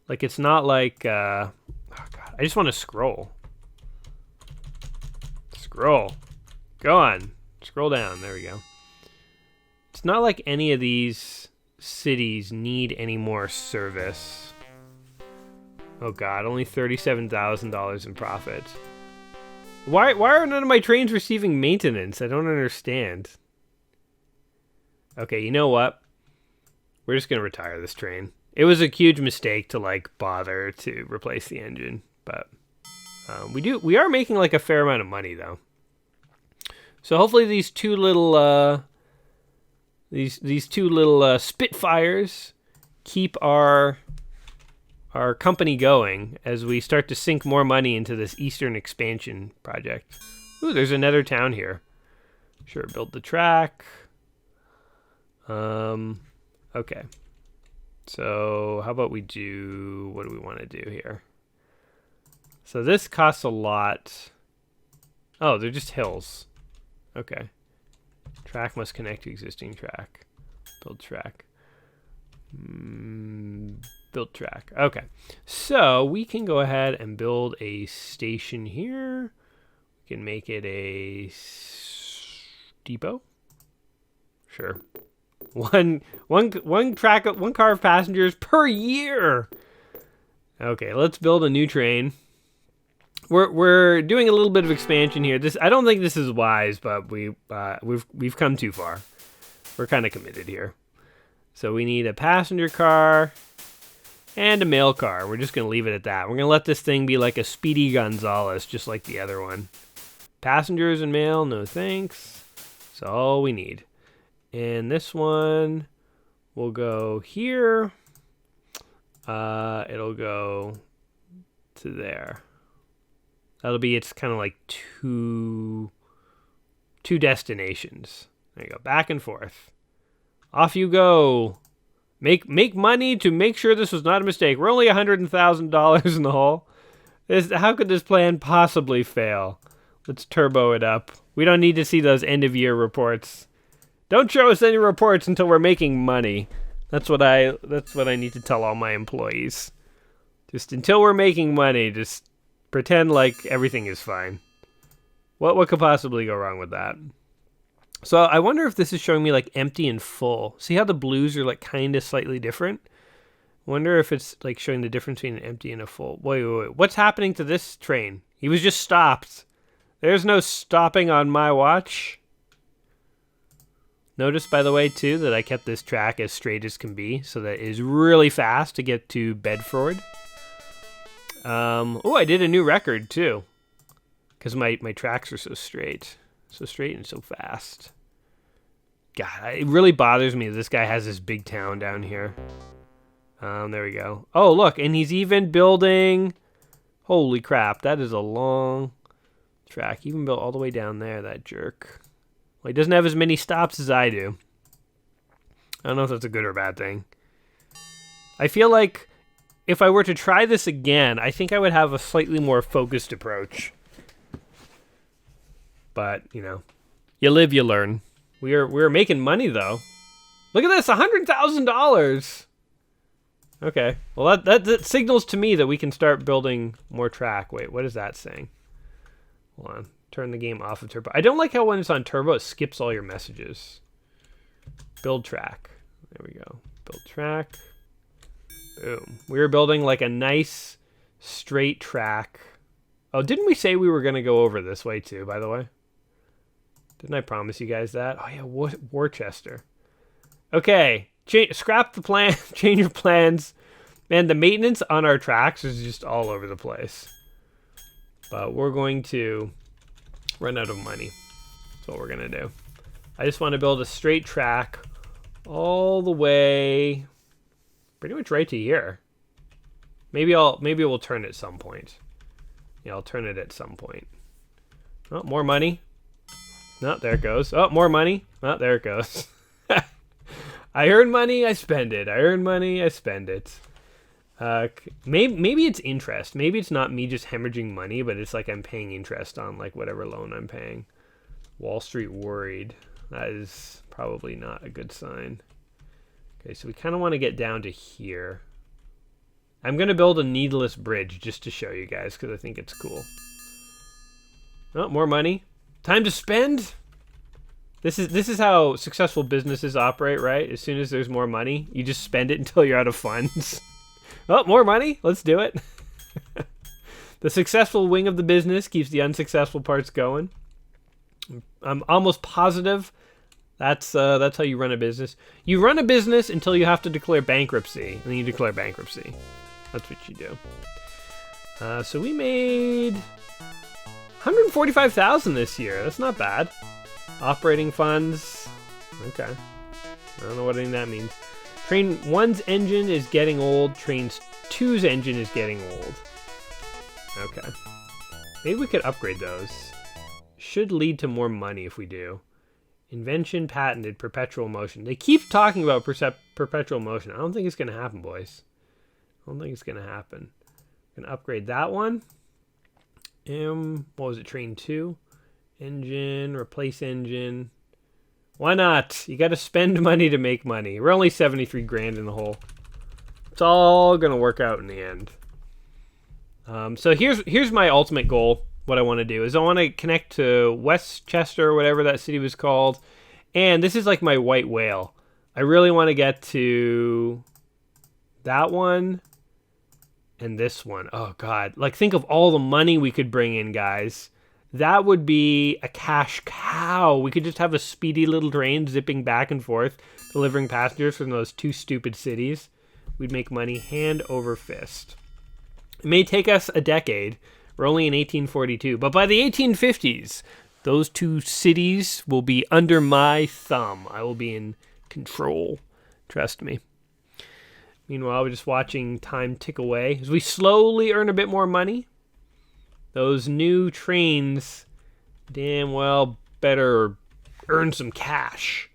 Like, it's not like, oh, God, I just want to scroll. Scroll. Go on. Scroll down. There we go. It's not like any of these cities need any more service. Oh God, only $37,000 in profit. Why are none of my trains receiving maintenance? I don't understand. Okay, you know what? We're just gonna retire this train. It was a huge mistake to like bother to replace the engine, but we are making like a fair amount of money though. So hopefully these two little Spitfires keep our company going as we start to sink more money into this Eastern expansion project. Ooh, there's another town here. Sure, build the track. Okay. So how about we do, what do we want to do here? So this costs a lot. Oh, they're just hills. Okay. Track must connect to existing track. Build track. Build track. Okay. So we can go ahead and build a station here. We can make it a depot. Sure. One car of passengers per year. Okay, let's build a new train. We're doing a little bit of expansion here. I don't think this is wise, but we've come too far. We're kind of committed here. So we need a passenger car and a mail car. We're just gonna leave it at that. We're gonna let this thing be like a Speedy Gonzales, just like the other one. Passengers and mail, no thanks. That's all we need. And this one will go here. It'll go to there. That'll be, it's kind of like two destinations. There you go, back and forth. Off you go. Make money to make sure this was not a mistake. We're only $100,000 in the hole. How could this plan possibly fail? Let's turbo it up. We don't need to see those end of year reports. Don't show us any reports until we're making money. That's what I need to tell all my employees. Just until we're making money, just pretend like everything is fine. What could possibly go wrong with that? So I wonder if this is showing me like empty and full. See how the blues are like kind of slightly different? Wonder if it's like showing the difference between an empty and a full. Wait. What's happening to this train? He was just stopped. There's no stopping on my watch. Notice, by the way, too, that I kept this track as straight as can be, so that it is really fast to get to Bedford. Oh, I did a new record, too, because my tracks are so straight and so fast. God, it really bothers me that this guy has this big town down here. There we go. Oh, look, and he's even building... Holy crap, that is a long track. Even built all the way down there, that jerk. Well, he doesn't have as many stops as I do. I don't know if that's a good or bad thing. I feel like if I were to try this again, I think I would have a slightly more focused approach. But, you know, you live, you learn. We're making money, though. Look at this, $100,000! Okay, well, that signals to me that we can start building more track. Wait, what is that saying? Hold on. Turn the game off of turbo. I don't like how when it's on turbo, it skips all your messages. Build track. There we go. Build track. Boom. We were building like a nice straight track. Oh, didn't we say we were going to go over this way too, by the way? Didn't I promise you guys that? Oh yeah, Worcester. Okay. Scrap the plan. Change your plans. Man, the maintenance on our tracks is just all over the place. But we're going to run out of money. That's what we're going to do. I just want to build a straight track all the way pretty much right to here. Maybe we'll turn it at some point. Yeah, I'll turn it at some point. Oh, more money. No, there it goes. Oh, more money. Oh, there it goes. I earn money, I spend it. I earn money, I spend it. Maybe it's interest. Maybe it's not me just hemorrhaging money, but it's like I'm paying interest on like whatever loan I'm paying. Wall Street worried. That is probably not a good sign. Okay, so we kind of want to get down to here. I'm going to build a needless bridge just to show you guys because I think it's cool. Oh, more money. Time to spend. This is how successful businesses operate, right? As soon as there's more money, you just spend it until you're out of funds. Oh, more money? Let's do it. The successful wing of the business keeps the unsuccessful parts going. I'm almost positive that's how you run a business. You run a business until you have to declare bankruptcy, and then you declare bankruptcy. That's what you do. So we made $145,000 this year. That's not bad. Operating funds. Okay. I don't know what any of that means. Train 1's engine is getting old. Train 2's engine is getting old. Okay. Maybe we could upgrade those. should lead to more money if we do. Invention patented, perpetual motion. They keep talking about perpetual motion. I don't think it's going to happen, boys. I don't think it's going to happen. I'm going to upgrade that one. What was it? Train 2. Engine, replace engine. Why not? You got to spend money to make money. We're only 73 grand in the hole. It's all going to work out in the end. So here's my ultimate goal. What I want to do is I want to connect to Westchester or whatever that city was called. And this is like my white whale. I really want to get to that one and this one. Oh, God. Like, think of all the money we could bring in, guys. That would be a cash cow. We could just have a speedy little train zipping back and forth, delivering passengers from those 2 stupid cities. We'd make money hand over fist. It may take us a decade. We're only in 1842. But by the 1850s, those 2 cities will be under my thumb. I will be in control. Trust me. Meanwhile, we're just watching time tick away as we slowly earn a bit more money. Those new trains, damn well better earn some cash.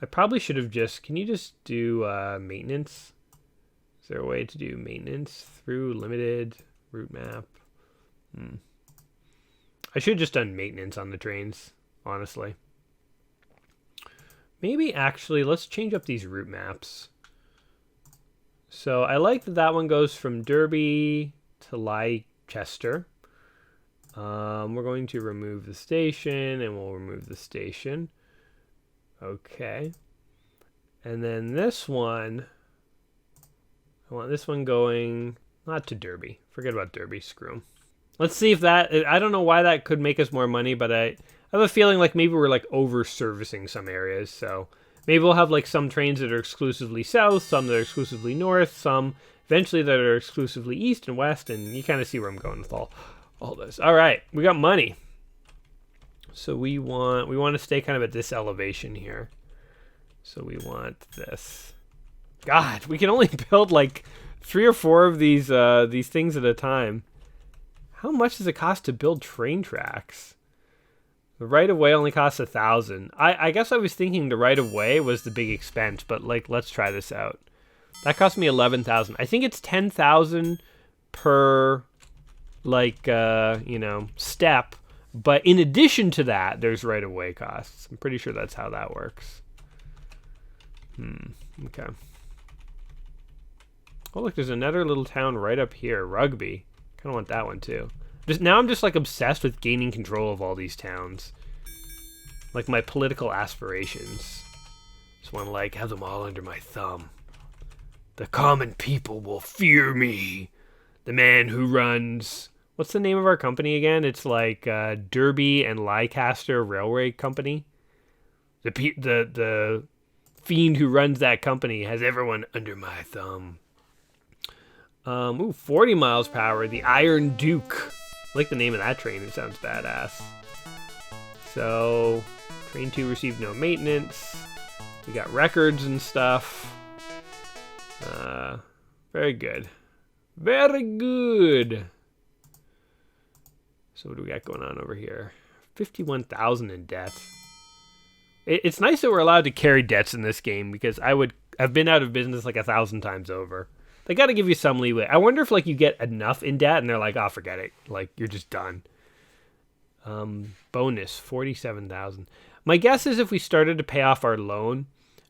I probably should have just... Can you just do maintenance? Is there a way to do maintenance through limited route map? I should have just done maintenance on the trains, honestly. Maybe actually, let's change up these route maps. So I like that that one goes from Derby to Leicester. We're going to remove the station, and we'll remove the station. Okay. And then this one, I want this one going, not to Derby. Forget about Derby, screw 'em. Let's see if that, I don't know why that could make us more money, but I have a feeling like maybe we're like over-servicing some areas. So maybe we'll have like some trains that are exclusively south, some that are exclusively north, some eventually that are exclusively east and west, and you kind of see where I'm going with all this. All right, we got money. So we want to stay kind of at this elevation here. So we want this. God, we can only build like 3 or 4 of these things at a time. How much does it cost to build train tracks? The right-of-way only costs 1,000. I guess I was thinking the right-of-way was the big expense, but like, let's try this out. That cost me 11,000. I think it's 10,000 per, like, step. But in addition to that, there's right-of-way costs. I'm pretty sure that's how that works. Okay. Oh, look, there's another little town right up here, Rugby. Kind of want that one too. Now I'm just like obsessed with gaining control of all these towns. Like my political aspirations. Just want to like have them all under my thumb. The common people will fear me. The man who runs... What's the name of our company again? It's like Derby and Leicester Railway Company. The fiend who runs that company has everyone under my thumb. 40 miles per hour. The Iron Duke. I like the name of that train. It sounds badass. So, train 2 received no maintenance. We got records and stuff. Very good. Very good. So what do we got going on over here? 51,000 in debt. It's nice that we're allowed to carry debts in this game because I've been out of business like 1,000 times over. They got to give you some leeway. I wonder if like you get enough in debt and they're like, oh, forget it. Like you're just done. Bonus 47,000. My guess is if we started to pay off our loan,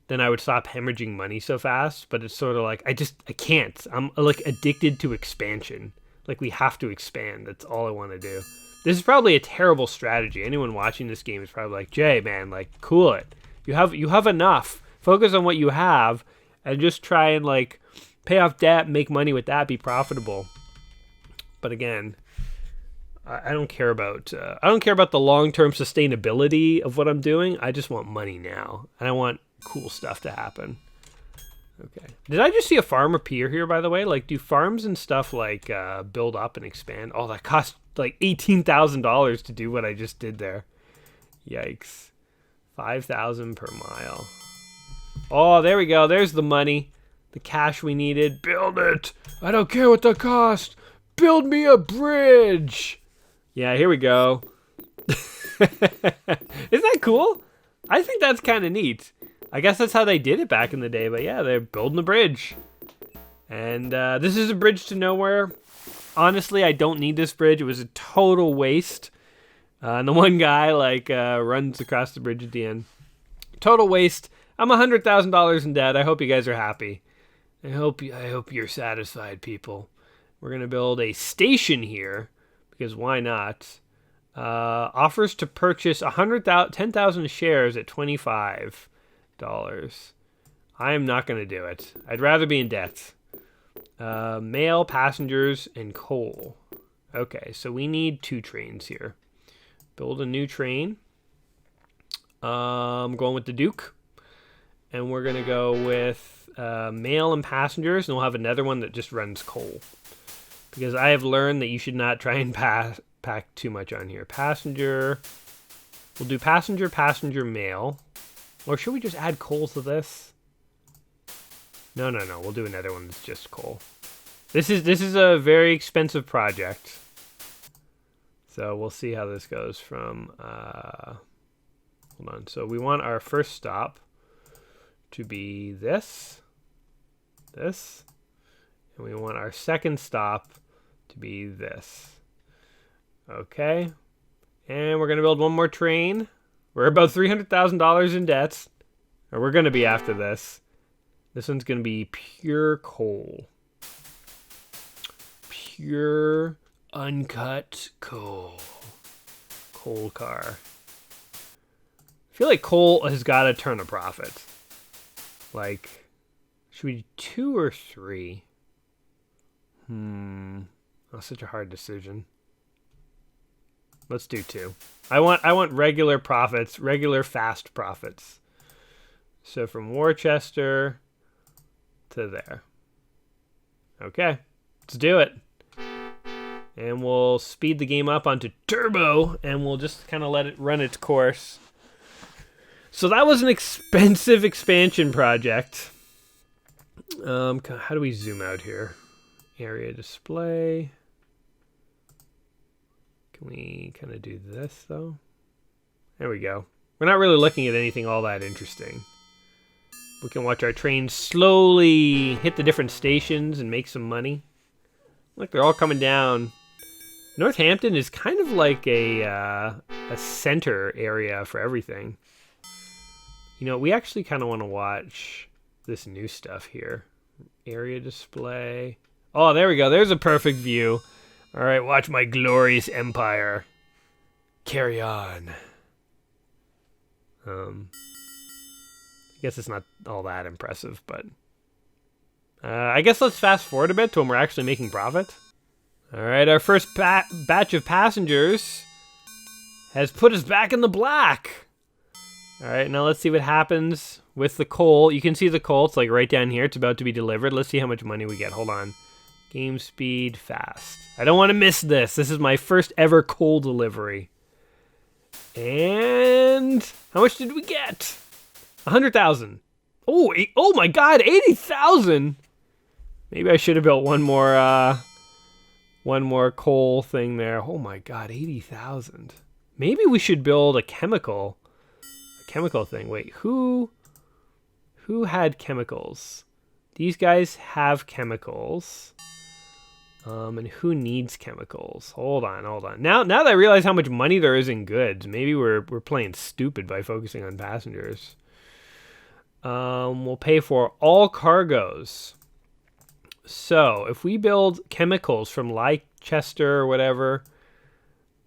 then I would stop hemorrhaging money so fast. But it's sort of like I can't. I'm like addicted to expansion. Like we have to expand. That's all I want to do. This is probably a terrible strategy. Anyone watching this game is probably like, Jay, man, like cool it. You have enough. Focus on what you have, and just try and like pay off debt, make money with that, be profitable. But again, I don't care about the long-term sustainability of what I'm doing. I just want money now, and I want cool stuff to happen. Okay. Did I just see a farm appear here, by the way? Like, do farms and stuff like build up and expand? Oh, that cost like $18,000 to do what I just did there. Yikes. 5,000 per mile. Oh, there we go. There's the money. The cash we needed. Build it. I don't care what the cost. Build me a bridge. Yeah, here we go. Isn't that cool? I think that's kind of neat. I guess that's how they did it back in the day, but yeah, they're building a bridge. And this is a bridge to nowhere. Honestly, I don't need this bridge. It was a total waste. And the one guy, runs across the bridge at the end. Total waste. I'm $100,000 in debt. I hope you guys are happy. I hope you're satisfied, people. We're going to build a station here, because why not? Offers to purchase 10,000 shares at $25. I am not going to do it. I'd rather be in debt. Mail, passengers, and coal. Okay, so we need 2 trains here. Build a new train. I'm going with the Duke. And we're going to go with mail and passengers, and we'll have another one that just runs coal. Because I have learned that you should not try and pack too much on here. Passenger. We'll do passenger, mail. Or should we just add coal to this? No. We'll do another one that's just coal. This is a very expensive project. So we'll see how this goes from... hold on. So we want our first stop to be this. And we want our second stop to be this. Okay. And we're going to build one more train. We're about $300,000 in debts. Or we're going to be after this. This one's going to be pure coal. Pure, uncut coal. Coal car. I feel like coal has got to turn a profit. Should we do 2 or 3? That's such a hard decision. Let's do 2. I want regular profits, regular fast profits. So from Worcester to there. Okay, let's do it. And we'll speed the game up onto turbo, and we'll just kind of let it run its course. So that was an expensive expansion project. How do we zoom out here? Area display. Can we kind of do this, though? There we go. We're not really looking at anything all that interesting. We can watch our trains slowly hit the different stations and make some money. Look, they're all coming down. Northampton is kind of like a center area for everything. You know, we actually kind of want to watch this new stuff here. Area display. Oh, there we go. There's a perfect view. All right, watch my glorious empire. Carry on. I guess it's not all that impressive, but... I guess let's fast forward a bit to when we're actually making profit. All right, our first batch of passengers has put us back in the black. All right, now let's see what happens with the coal. You can see the coal. It's like right down here. It's about to be delivered. Let's see how much money we get. Hold on. Game speed, fast. I don't want to miss this. This is my first ever coal delivery. And how much did we get? 100,000. Oh my God, 80,000. Maybe I should have built one more coal thing there. Oh my God, 80,000. Maybe we should build a chemical thing. Wait, who had chemicals? These guys have chemicals. And who needs chemicals? Hold on. Now that I realize how much money there is in goods, maybe we're playing stupid by focusing on passengers. We'll pay for all cargoes. So if we build chemicals from Leicester or whatever,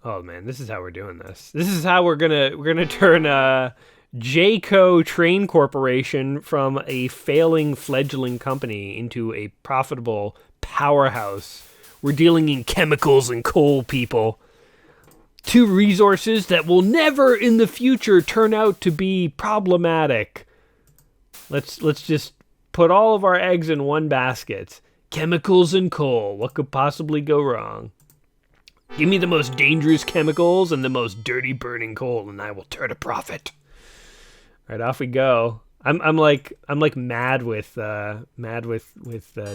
oh man, this is how we're doing this. This is how we're gonna turn Jayco Train Corporation from a failing fledgling company into a profitable powerhouse. We're dealing in chemicals and coal, people. 2 resources that will never in the future turn out to be problematic. Let's just put all of our eggs in one basket. Chemicals and coal. What could possibly go wrong? Give me the most dangerous chemicals and the most dirty burning coal, and I will turn a profit. All right, off we go. I'm like mad with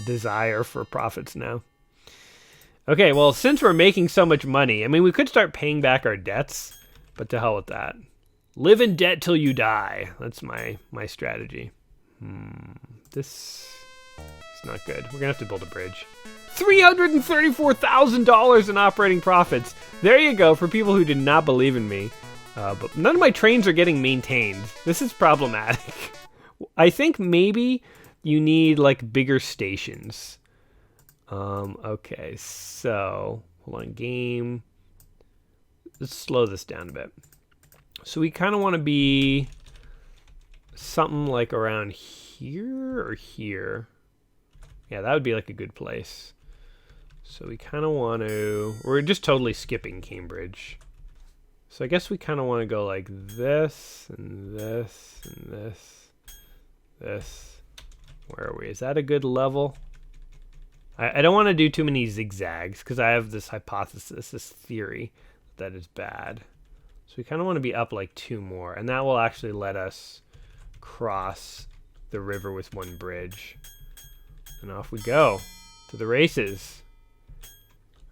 desire for profits now. Okay, well, since we're making so much money, I mean, we could start paying back our debts, But to hell with that. Live in debt till you die. That's my strategy. This is not good. We're going to have to build a bridge. $334,000 in operating profits. There you go, for people who did not believe in me. But none of my trains are getting maintained. This is problematic. I think maybe you need like bigger stations. Okay, so hold on, game. Let's slow this down a bit. So we kind of want to be something like around here or here. Yeah, that would be like a good place. So we kind of want to... We're just totally skipping Cambridge. So I guess we kind of want to go like this and this and this. Where are we? Is that a good level? I don't want to do too many zigzags because I have this hypothesis, this theory that is bad. So we kind of want to be up like 2 more, and that will actually let us cross the river with 1 bridge. And off we go to the races.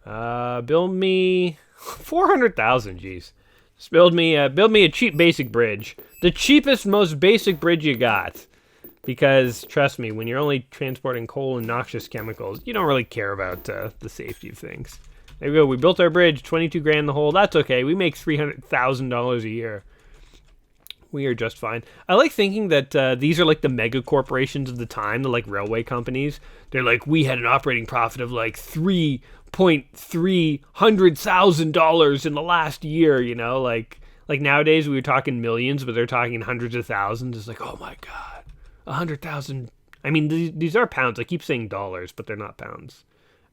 Build me 400,000. Geez, just build me a cheap basic bridge, the cheapest, most basic bridge you got. Because trust me, when you're only transporting coal and noxious chemicals, you don't really care about the safety of things. There we go. We built our bridge, 22 grand the whole. That's okay. We make $300,000 a year. We are just fine. I like thinking that these are like the mega corporations of the time, the like railway companies. They're like, we had an operating profit of like $3,300,000 in the last year. You know, like nowadays we were talking millions, but they're talking hundreds of thousands. It's like, oh my god, 100,000. I mean, these are pounds. I keep saying dollars, but they're not pounds.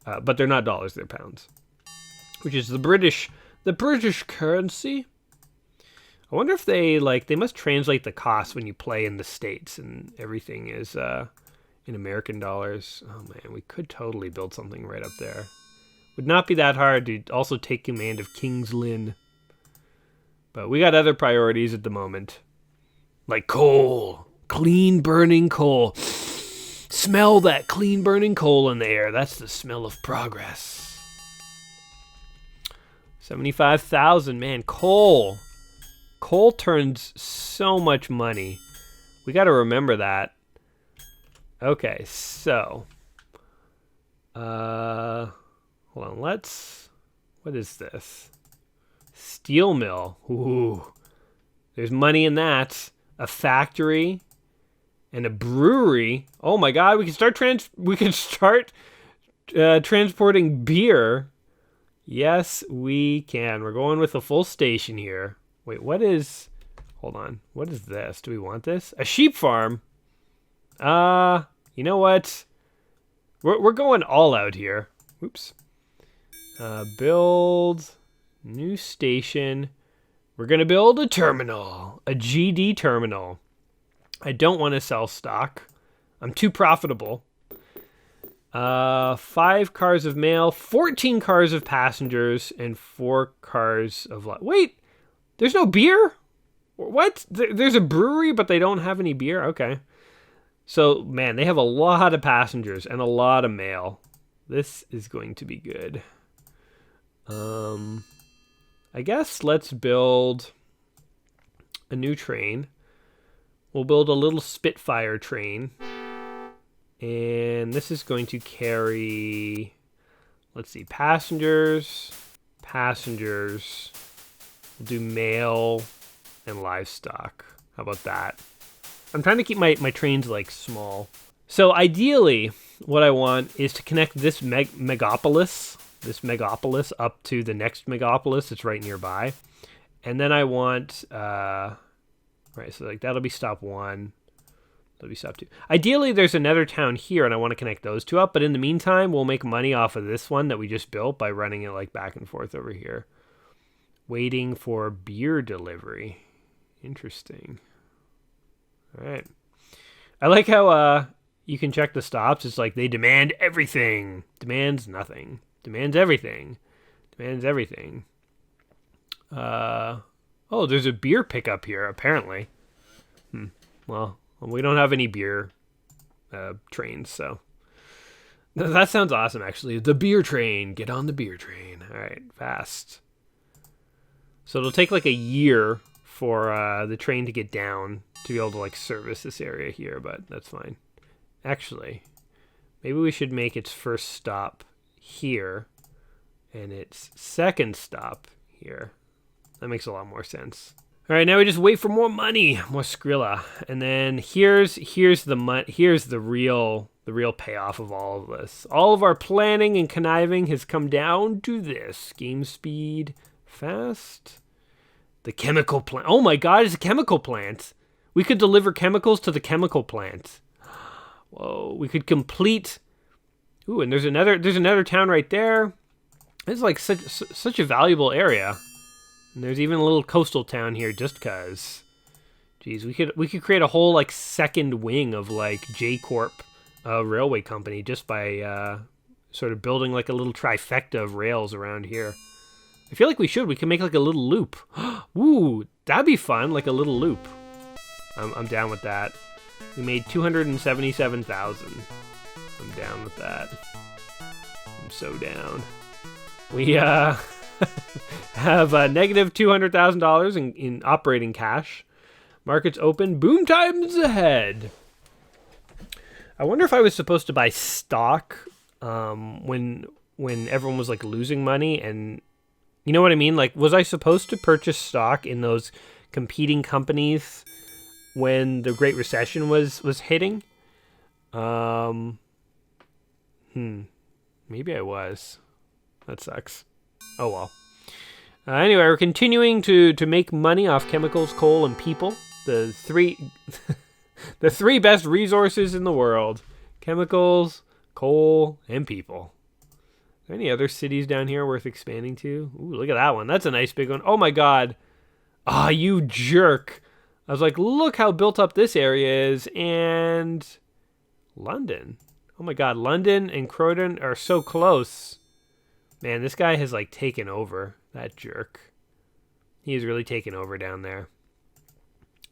But they're not dollars; they're pounds. Which is the British currency. I wonder if they must translate the cost when you play in the States and everything is in American dollars. Oh man, we could totally build something right up there. Would not be that hard to also take command of King's Lynn. But we got other priorities at the moment. Like coal. Clean burning coal. Smell that clean burning coal in the air. That's the smell of progress. 75,000, man. Coal turns so much money. We got to remember that. Okay, so hold on. What is this? Steel mill. Ooh, there's money in that. A factory and a brewery. Oh my god, we can start transporting beer. Yes, we can. We're going with a full station here. Wait, hold on. What is this? Do we want this? A sheep farm. You know what? We're going all out here. Oops. Build new station. We're going to build a terminal, a GD terminal. I don't want to sell stock. I'm too profitable. 5 cars of mail, 14 cars of passengers, and 4 cars of... Wait, there's no beer? What? There's a brewery, but they don't have any beer? Okay. So, man, they have a lot of passengers and a lot of mail. This is going to be good. I guess let's build a new train. We'll build a little Spitfire train. And this is going to carry, let's see, passengers. We'll do mail and livestock. How about that? I'm trying to keep my trains like small. So ideally, what I want is to connect this megapolis up to the next megapolis that's right nearby. And then I want, right, so like that'll be stop 1. That'll be stop 2. Ideally, there's another town here, and I want to connect those 2 up. But in the meantime, we'll make money off of this one that we just built by running it like back and forth over here. Waiting for beer delivery. Interesting. All right. I like how you can check the stops. It's like they demand everything. Demands nothing. Demands everything. Demands everything. Oh, there's a beer pickup here, apparently. Well, we don't have any beer trains, so... That sounds awesome, actually. The beer train. Get on the beer train. All right, fast. So it'll take like a year for the train to get down to be able to like service this area here, but that's fine. Actually, maybe we should make its first stop here and its second stop here. That makes a lot more sense. All right, now we just wait for more money, more Skrilla, and then here's the real payoff of all of this. All of our planning and conniving has come down to this: game speed, fast. The chemical plant. Oh my God, it's a chemical plant. We could deliver chemicals to the chemical plant. Whoa, we could complete. Ooh, and there's another town right there. It's like such a valuable area. And there's even a little coastal town here just cause. Jeez, we could create a whole like second wing of like J Corp railway company just by sort of building like a little trifecta of rails around here. I feel like we can make like a little loop. Ooh, that'd be fun, like a little loop. I'm down with that. We made 277,000. I'm down with that. I'm so down. We have a negative $200,000 in operating cash. Markets open. Boom times ahead. I wonder if I was supposed to buy stock when everyone was like losing money, and you know what I mean? Like, was I supposed to purchase stock in those competing companies when the Great Recession was hitting? Maybe I was. That sucks. Oh well. Anyway, we're continuing to make money off chemicals, coal, and people. The three best resources in the world: chemicals, coal, and people. Are there any other cities down here worth expanding to? Ooh, look at that one. That's a nice big one. Oh my God. Ah, you jerk. I was like, look how built up this area is. And London. Oh my God, London and Croydon are so close. Man, this guy has like taken over. That jerk. He's really taken over down there.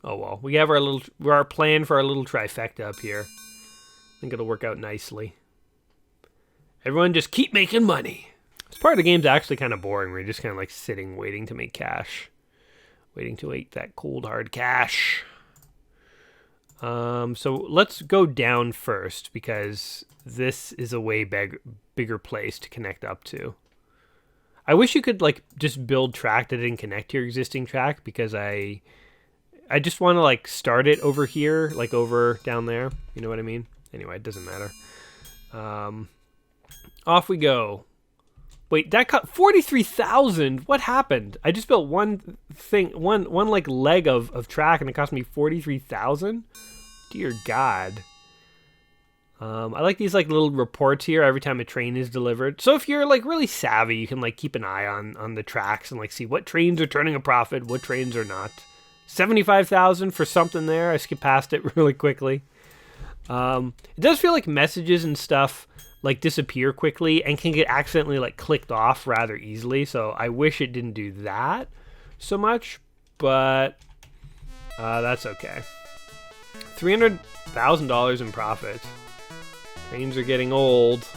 Oh well, we have our plan for our little trifecta up here. I think it'll work out nicely. Everyone just keep making money. This part of the game's actually kind of boring. We're just kind of like sitting, waiting to make cash. Waiting to eat that cold, hard cash. So let's go down first, because this is a way bigger place to connect up to. I wish you could like just build track that didn't connect to your existing track, because I just want to like start it over here, like over down there. You know what I mean? Anyway, it doesn't matter. Off we go. Wait, that cut 43,000. What happened? I just built one like leg of track, and it cost me 43,000. Dear God. I like these like little reports here every time a train is delivered. So if you're like really savvy, you can like keep an eye on the tracks and like see what trains are turning a profit, what trains are not. 75,000 for something there. I skipped past it really quickly. It does feel like messages and stuff like disappear quickly and can get accidentally like clicked off rather easily. So I wish it didn't do that so much, but that's okay. $300,000 in profit. Trains are getting old.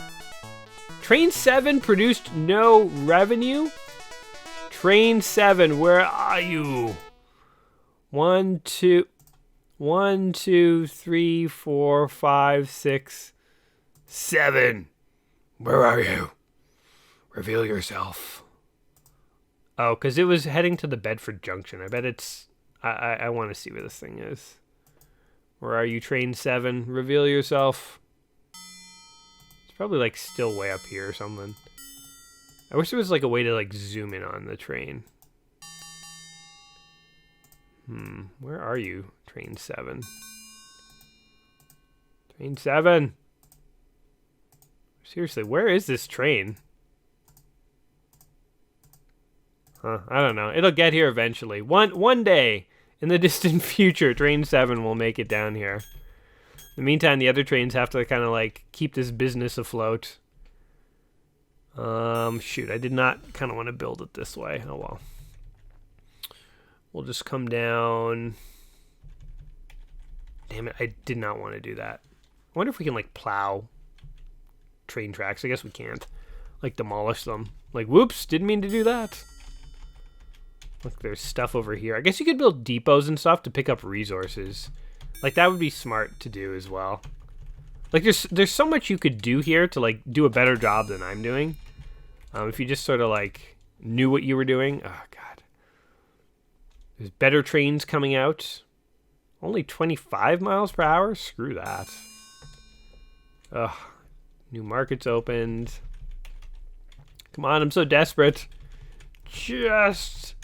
Train 7 produced no revenue. Train 7, where are you? 1, 2, 3, 4, 5, 6, 7. Where are you? Reveal yourself. Oh, because it was heading to the Bedford Junction. I bet it's... I want to see where this thing is. Where are you, Train 7? Reveal yourself. It's probably like still way up here or something. I wish there was like a way to like zoom in on the train. Where are you, Train 7? Train 7! Seriously, where is this train? I don't know. It'll get here eventually. One day, in the distant future, Train 7 will make it down here. In the meantime, the other trains have to kind of like keep this business afloat. Shoot, I did not kind of want to build it this way. Oh well. We'll just come down. Damn it, I did not want to do that. I wonder if we can like plow train tracks. I guess we can't. Like demolish them. Like, whoops, didn't mean to do that. Look, there's stuff over here. I guess you could build depots and stuff to pick up resources. Like, that would be smart to do as well. Like, there's so much you could do here to, like, do a better job than I'm doing. If you just sort of, like, knew what you were doing. Oh, God. There's better trains coming out. Only 25 miles per hour? Screw that. Ugh. New markets opened. Come on, I'm so desperate. Just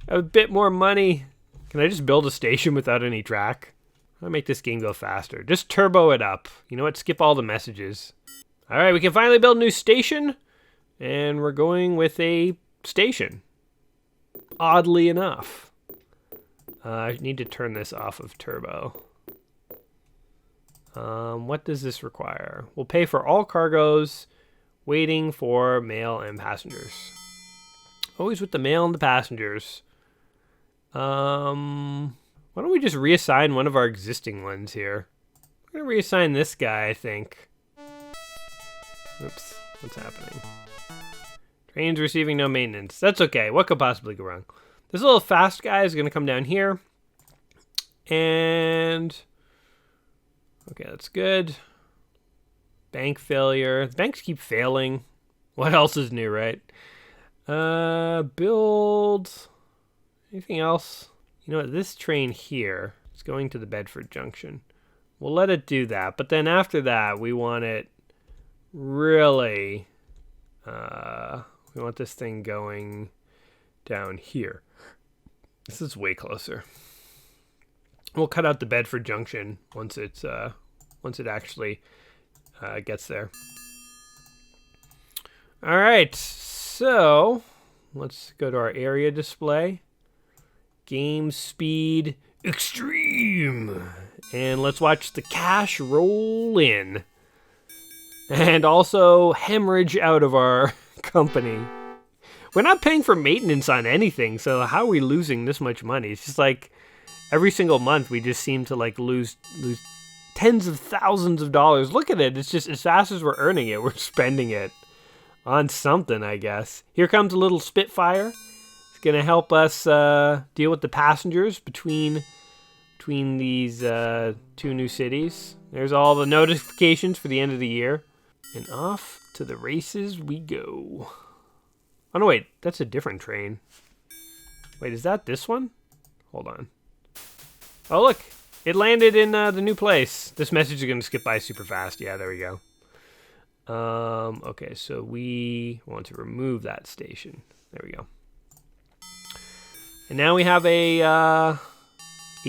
a bit more money. Can I just build a station without any track? I'll make this game go faster. Just turbo it up. You know what? Skip all the messages. All right, we can finally build a new station. And we're going with a station. Oddly enough. I need to turn this off of turbo. What does this require? We'll pay for all cargoes, waiting for mail and passengers. Always with the mail and the passengers. Why don't we just reassign one of our existing ones here? We're going to reassign this guy, I think. Oops, what's happening? Train's receiving no maintenance. That's okay. What could possibly go wrong? This little fast guy is going to come down here. And... okay, that's good. Bank failure. The banks keep failing. What else is new, right? Build... anything else? You know what? This train here is going to the Bedford Junction. We'll let it do that. But then after that, we want it really... we want this thing going down here. This is way closer. We'll cut out the Bedford Junction once it actually gets there. All right, so let's go to our area display. Game speed extreme, and let's watch the cash roll in, and also hemorrhage out of our company. We're not paying for maintenance on anything, so how are we losing this much money? It's just like every single month we just seem to like lose tens of thousands of dollars. Look at it. It's just as fast as we're earning it, we're spending it on something, I guess. Here comes a little Spitfire. It's going to help us deal with the passengers between these two new cities. There's all the notifications for the end of the year. And off to the races we go. Oh, no, wait. That's a different train. Wait, is that this one? Hold on. Oh, look. It landed in the new place. This message is going to skip by super fast. Yeah, there we go. Okay, so we want to remove that station. There we go. And now we have a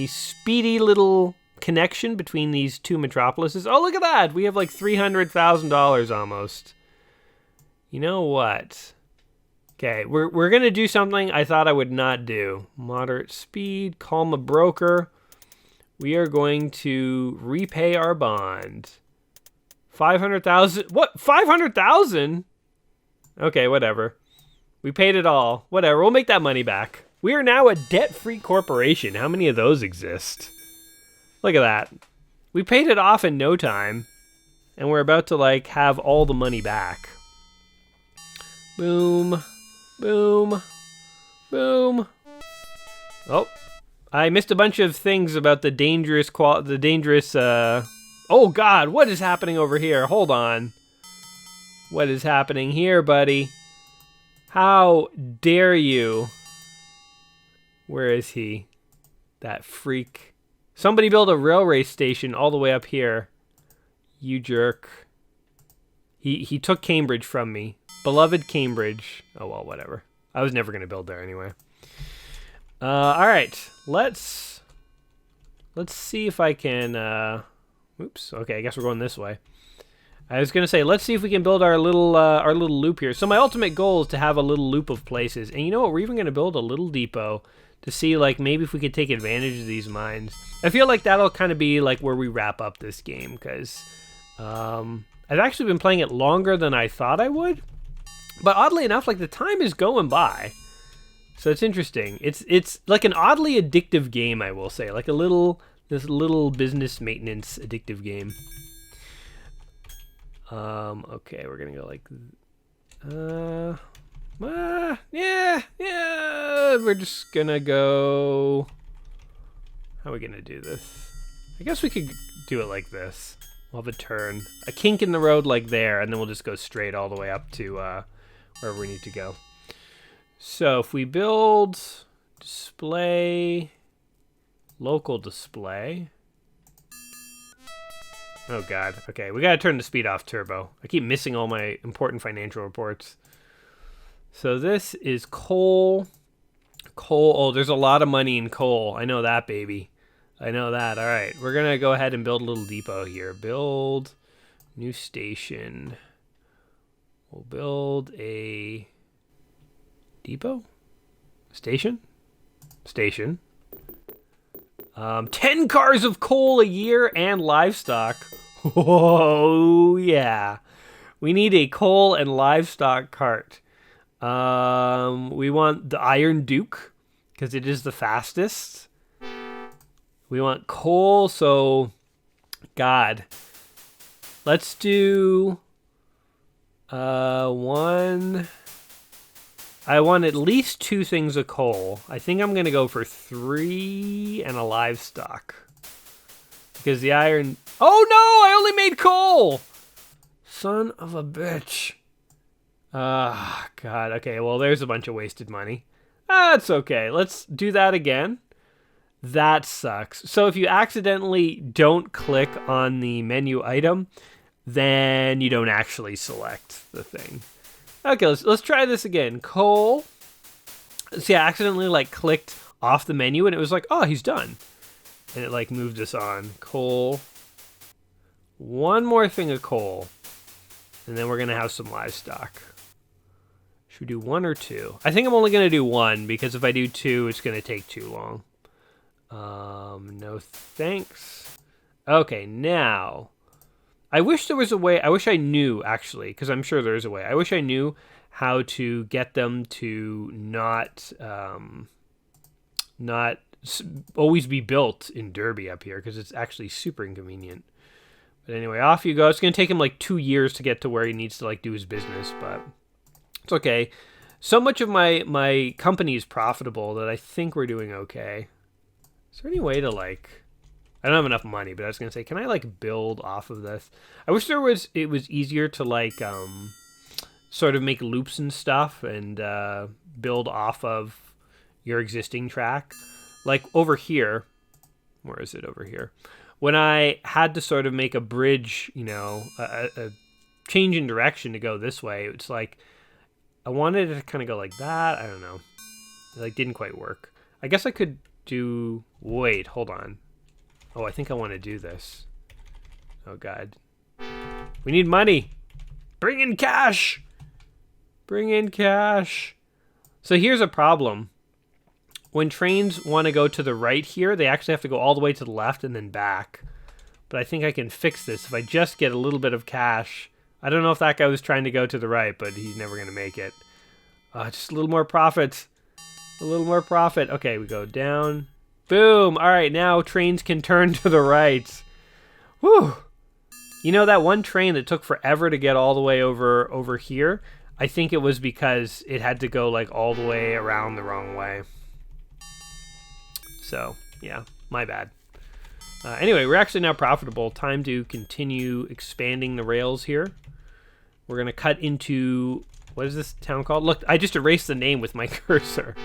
speedy little connection between these two metropolises. Oh, look at that! We have like $300,000 almost. You know what? Okay, we're gonna do something I thought I would not do. Moderate speed, call my broker. We are going to repay our bond. 500,000. What? 500,000? Okay, whatever. We paid it all. Whatever. We'll make that money back. We are now a debt-free corporation. How many of those exist? Look at that. We paid it off in no time, and we're about to like have all the money back. Boom, boom, boom. Oh, I missed a bunch of things about the dangerous oh God, what is happening over here? Hold on. What is happening here, buddy? How dare you? Where is he? That freak. Somebody built a railway station all the way up here. You jerk. He took Cambridge from me. Beloved Cambridge. Oh, well, whatever. I was never going to build there anyway. All right. Let's see if I can... oops. Okay, I guess we're going this way. I was going to say, let's see if we can build our little loop here. So my ultimate goal is to have a little loop of places. And you know what? We're even going to build a little depot to see, like, maybe if we could take advantage of these mines. I feel like that'll kind of be, like, where we wrap up this game, because I've actually been playing it longer than I thought I would. But oddly enough, like, the time is going by. So it's interesting. It's like an oddly addictive game, I will say. Like this little business maintenance addictive game. Okay, we're gonna go like... Yeah. We're just gonna go... How are we gonna do this? I guess we could do it like this. We'll have a turn. A kink in the road like there, and then we'll just go straight all the way up to wherever we need to go. So if we build display, local display. Oh god. Okay, we gotta turn the speed off turbo. I keep missing all my important financial reports. So this is coal. Coal. Oh, there's a lot of money in coal. I know that, baby. I know that. All right, we're gonna go ahead and build a little depot here. Build new station. We'll build a depot? Station? Station. 10 cars of coal a year and livestock. Oh, yeah. We need a coal and livestock cart. We want the Iron Duke, because it is the fastest. We want coal, so... God. Let's do... one... I want at least 2 things of coal. I think I'm going to go for 3 and a livestock. Because the iron... Oh no! I only made coal! Son of a bitch. Ah, God. Okay, well, there's a bunch of wasted money. That's okay. Let's do that again. That sucks. So if you accidentally don't click on the menu item, then you don't actually select the thing. Okay, let's try this again. Coal. See, I accidentally clicked off the menu and it was like, oh, he's done. And it moved us on. Coal. One more thing of coal. And then we're going to have some livestock. Should we do 1 or 2? I think I'm only going to do 1 because if I do 2, it's going to take too long. No thanks. Okay, now... I wish there was a way, I wish I knew, actually, because I'm sure there is a way. I wish I knew how to get them to not always be built in Derby up here, because it's actually super inconvenient. But anyway, off you go. It's going to take him 2 years to get to where he needs to do his business, but it's okay. So much of my company is profitable that I think we're doing okay. Is there any way to I don't have enough money, but I was going to say, can I build off of this? I wish it was easier to sort of make loops and stuff and build off of your existing track. Over here, where is it over here? When I had to sort of make a bridge, a change in direction to go this way, it's I wanted it to kind of go like that. I don't know. It didn't quite work. I guess I could do, wait, hold on. Oh, I think I want to do this. Oh, God. We need money. Bring in cash. Bring in cash. So here's a problem. When trains want to go to the right here, they actually have to go all the way to the left and then back. But I think I can fix this if I just get a little bit of cash. I don't know if that guy was trying to go to the right, but he's never going to make it. Just a little more profit. A little more profit. Okay, we go down. Boom! Alright, now trains can turn to the right. Whew! You know that one train that took forever to get all the way over here? I think it was because it had to go all the way around the wrong way. So, yeah, my bad. Anyway, we're actually now profitable. Time to continue expanding the rails here. We're going to cut into... What is this town called? Look, I just erased the name with my cursor.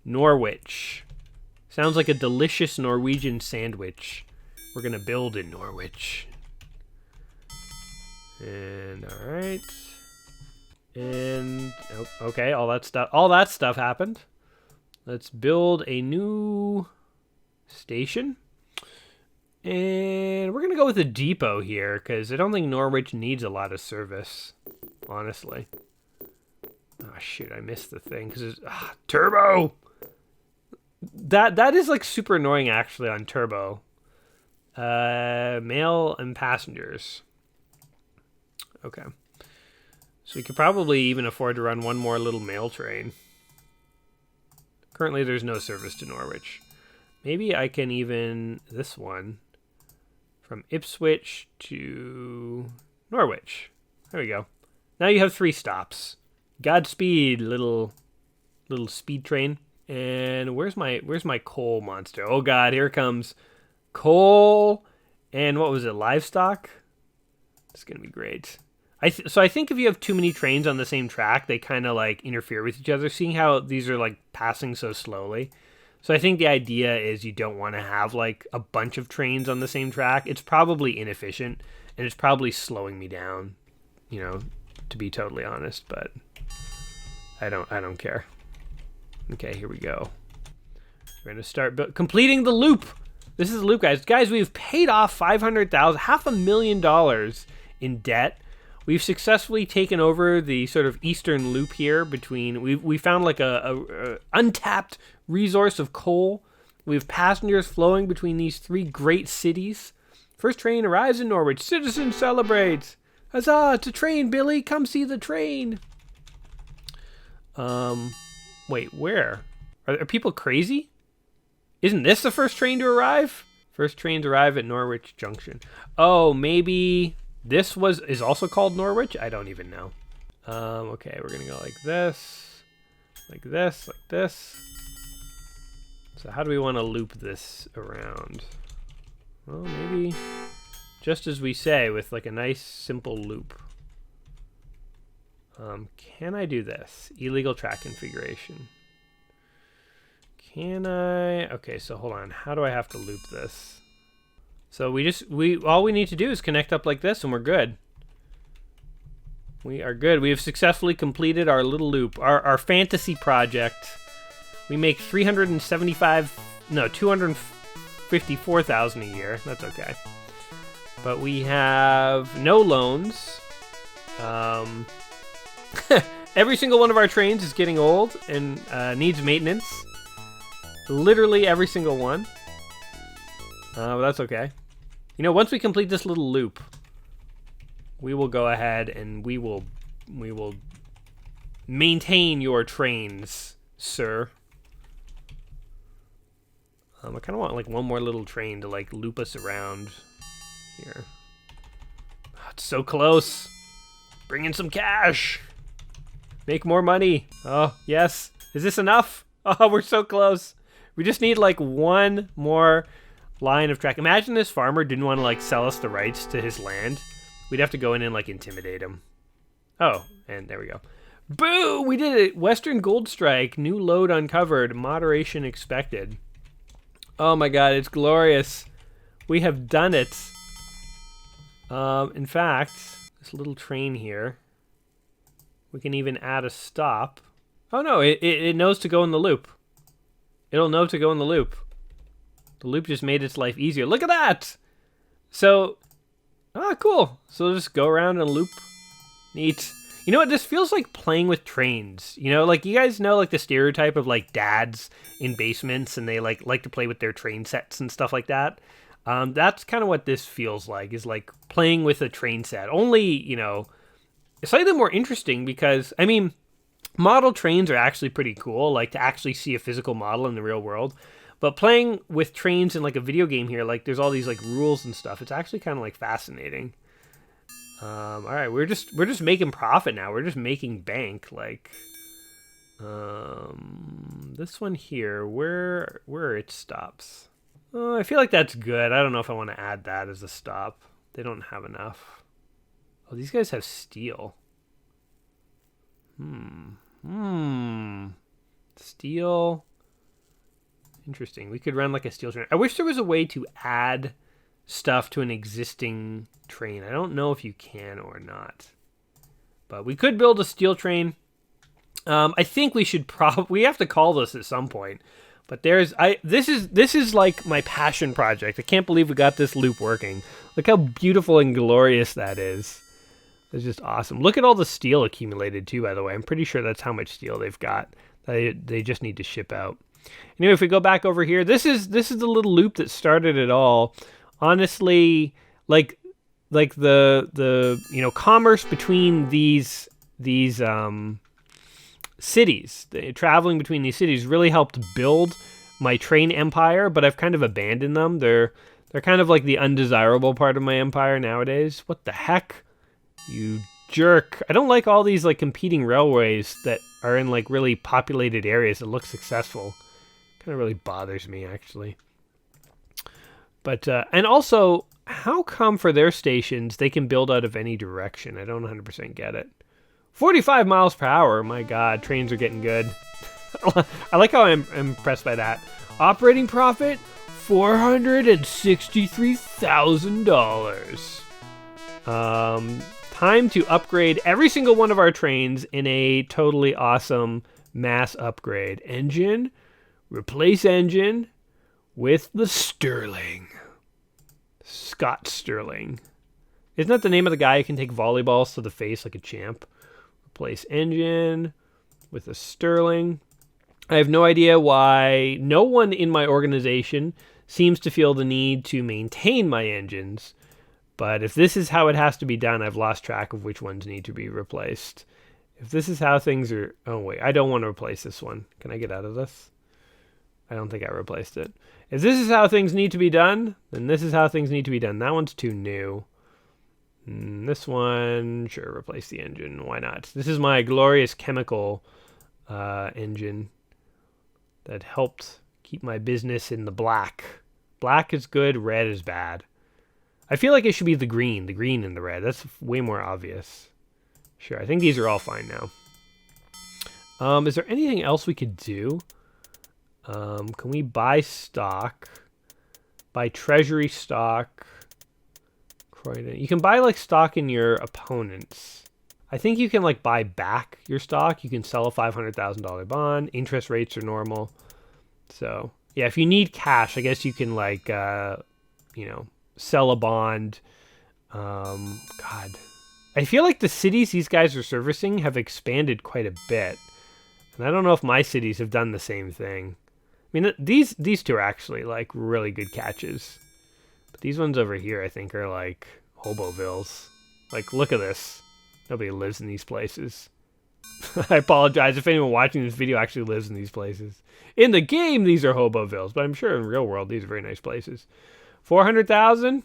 Norwich. Sounds like a delicious Norwegian sandwich. We're going to build in Norwich. And, alright. And, okay, all that stuff happened. Let's build a new station. And we're going to go with a depot here, because I don't think Norwich needs a lot of service, honestly. Oh, shoot, I missed the thing, because it's... turbo! That is super annoying actually on turbo. Mail and passengers. Okay. So we could probably even afford to run one more little mail train. Currently there's no service to Norwich. Maybe I can even this one from Ipswich to Norwich. There we go. Now you have 3 stops. Godspeed, little speed train. And where's my coal monster? Oh God, here it comes. Coal and what was it? Livestock. It's gonna be great. So I think if you have too many trains on the same track, they kind of like interfere with each other. Seeing how these are like passing so slowly. So I think the idea is you don't want to have like a bunch of trains on the same track. It's probably inefficient and it's probably slowing me down, to be totally honest, but I don't care. Okay, here we go. We're going to start completing the loop. This is the loop, guys. Guys, we've paid off $500,000 in debt. We've successfully taken over the sort of eastern loop here between... We found like a untapped resource of coal. We have passengers flowing between these three great cities. First train arrives in Norwich. Citizens celebrate. Huzzah, it's a train, Billy. Come see the train. Wait, where? Are people crazy? Isn't this the first train to arrive? First trains arrive at Norwich Junction. Oh, maybe this is also called Norwich? I don't even know. Okay, we're gonna go like this, like this, like this. So how do we want to loop this around? Well, maybe just as we say, with like a nice simple loop. Can I do this? Illegal track configuration. Can I? Okay, so hold on. How do I have to loop this? So all we need to do is connect up like this and we're good. We are good. We have successfully completed our little loop, our fantasy project. We make 254,000 a year. That's okay. But we have no loans. Every single one of our trains is getting old and needs maintenance. Literally every single one. But that's okay. Once we complete this little loop, we will go ahead and we will maintain your trains, sir. I kind of want like one more little train to like loop us around here. Oh, it's so close. Bring in some cash. Make more money. Oh, yes. Is this enough? Oh, we're so close. We just need like one more line of track. Imagine this farmer didn't want to like sell us the rights to his land. We'd have to go in and like intimidate him. Oh, and there we go. Boo! We did it. Western Gold Strike. New load uncovered. Moderation expected. Oh my God, it's glorious. We have done it. In fact, this little train here, we can even add a stop. Oh no, it knows to go in the loop. It'll know to go in the loop. The loop just made its life easier. Look at that! So, cool. So we'll just go around and loop. Neat. You know what? This feels like playing with trains. Like you guys know like the stereotype of like dads in basements and they like to play with their train sets and stuff like that. That's kind of what this feels like, is like playing with a train set. Only, slightly more interesting because, model trains are actually pretty cool, like to actually see a physical model in the real world. But playing with trains in like a video game here, like there's all these like rules and stuff. It's actually kind of like fascinating. All right, we're just making profit now. We're just making bank. Like, this one here, where it stops. I feel like that's good. I don't know if I want to add that as a stop. They don't have enough. Oh, these guys have steel. Steel. Interesting. We could run like a steel train. I wish there was a way to add stuff to an existing train. I don't know if you can or not. But we could build a steel train. I think we should we have to call this at some point. But this is like my passion project. I can't believe we got this loop working. Look how beautiful and glorious that is. It's just awesome. Look at all the steel accumulated too, by the way. I'm pretty sure that's how much steel they've got. They just need to ship out. Anyway, if we go back over here, this is the little loop that started it all. Honestly, like the commerce between these cities, traveling between these cities really helped build my train empire, but I've kind of abandoned them. They're kind of like the undesirable part of my empire nowadays. What the heck? You jerk. I don't like all these like competing railways that are in like really populated areas that look successful. Kind of really bothers me, actually. But, and also, how come for their stations they can build out of any direction? I don't 100% get it. 45 miles per hour. My God, trains are getting good. I like how I'm impressed by that. Operating profit, $463,000. Time to upgrade every single one of our trains in a totally awesome mass upgrade. Engine, replace engine with the Sterling. Scott Sterling. Isn't that the name of the guy who can take volleyballs to the face like a champ? Replace engine with a Sterling. I have no idea why no one in my organization seems to feel the need to maintain my engines. But if this is how it has to be done, I've lost track of which ones need to be replaced. If this is how things are... Oh, wait. I don't want to replace this one. Can I get out of this? I don't think I replaced it. If this is how things need to be done, then this is how things need to be done. That one's too new. This one, sure, replace the engine. Why not? This is my glorious chemical engine that helped keep my business in the black. Black is good, red is bad. I feel like it should be the green and the red. That's way more obvious. Sure, I think these are all fine now. Is there anything else we could do? Can we buy stock? Buy treasury stock? You can buy like stock in your opponents. I think you can like buy back your stock. You can sell a $500,000 bond. Interest rates are normal. So yeah, if you need cash, I guess you can like, sell a bond. God, I feel like the cities these guys are servicing have expanded quite a bit. And I don't know if my cities have done the same thing. I mean, these two are actually like really good catches. But these ones over here, I think, are like Hobovilles. Like, look at this. Nobody lives in these places. I apologize if anyone watching this video actually lives in these places. In the game, these are Hobovilles, but I'm sure in real world, these are very nice places. 400,000?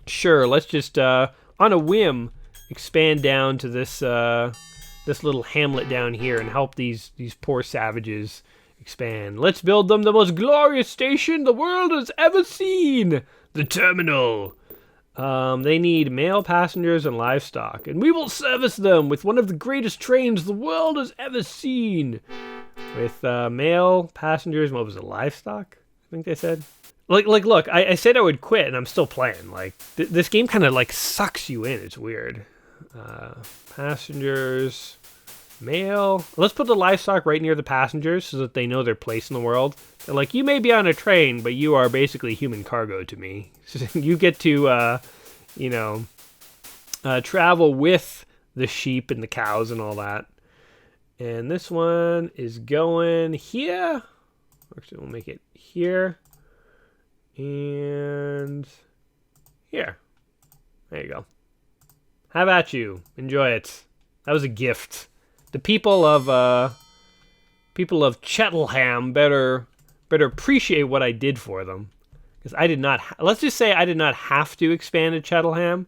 Sure, let's just, on a whim, expand down to this this little hamlet down here and help these poor savages expand. Let's build them the most glorious station the world has ever seen! The terminal! They need mail passengers and livestock, and we will service them with one of the greatest trains the world has ever seen. With mail passengers, what was it, livestock? I think they said. Look, I said I would quit, and I'm still playing. Like, this game kind of, like, sucks you in. It's weird. Passengers, mail. Let's put the livestock right near the passengers so that they know their place in the world. They're like, you may be on a train, but you are basically human cargo to me. You get to, travel with the sheep and the cows and all that. And this one is going here. Actually, we'll make it here. And here. There you go. Have at you. Enjoy it. That was a gift. The people of Chettleham better appreciate what I did for them. Because I did not, let's just say I did not have to expand to Chettleham,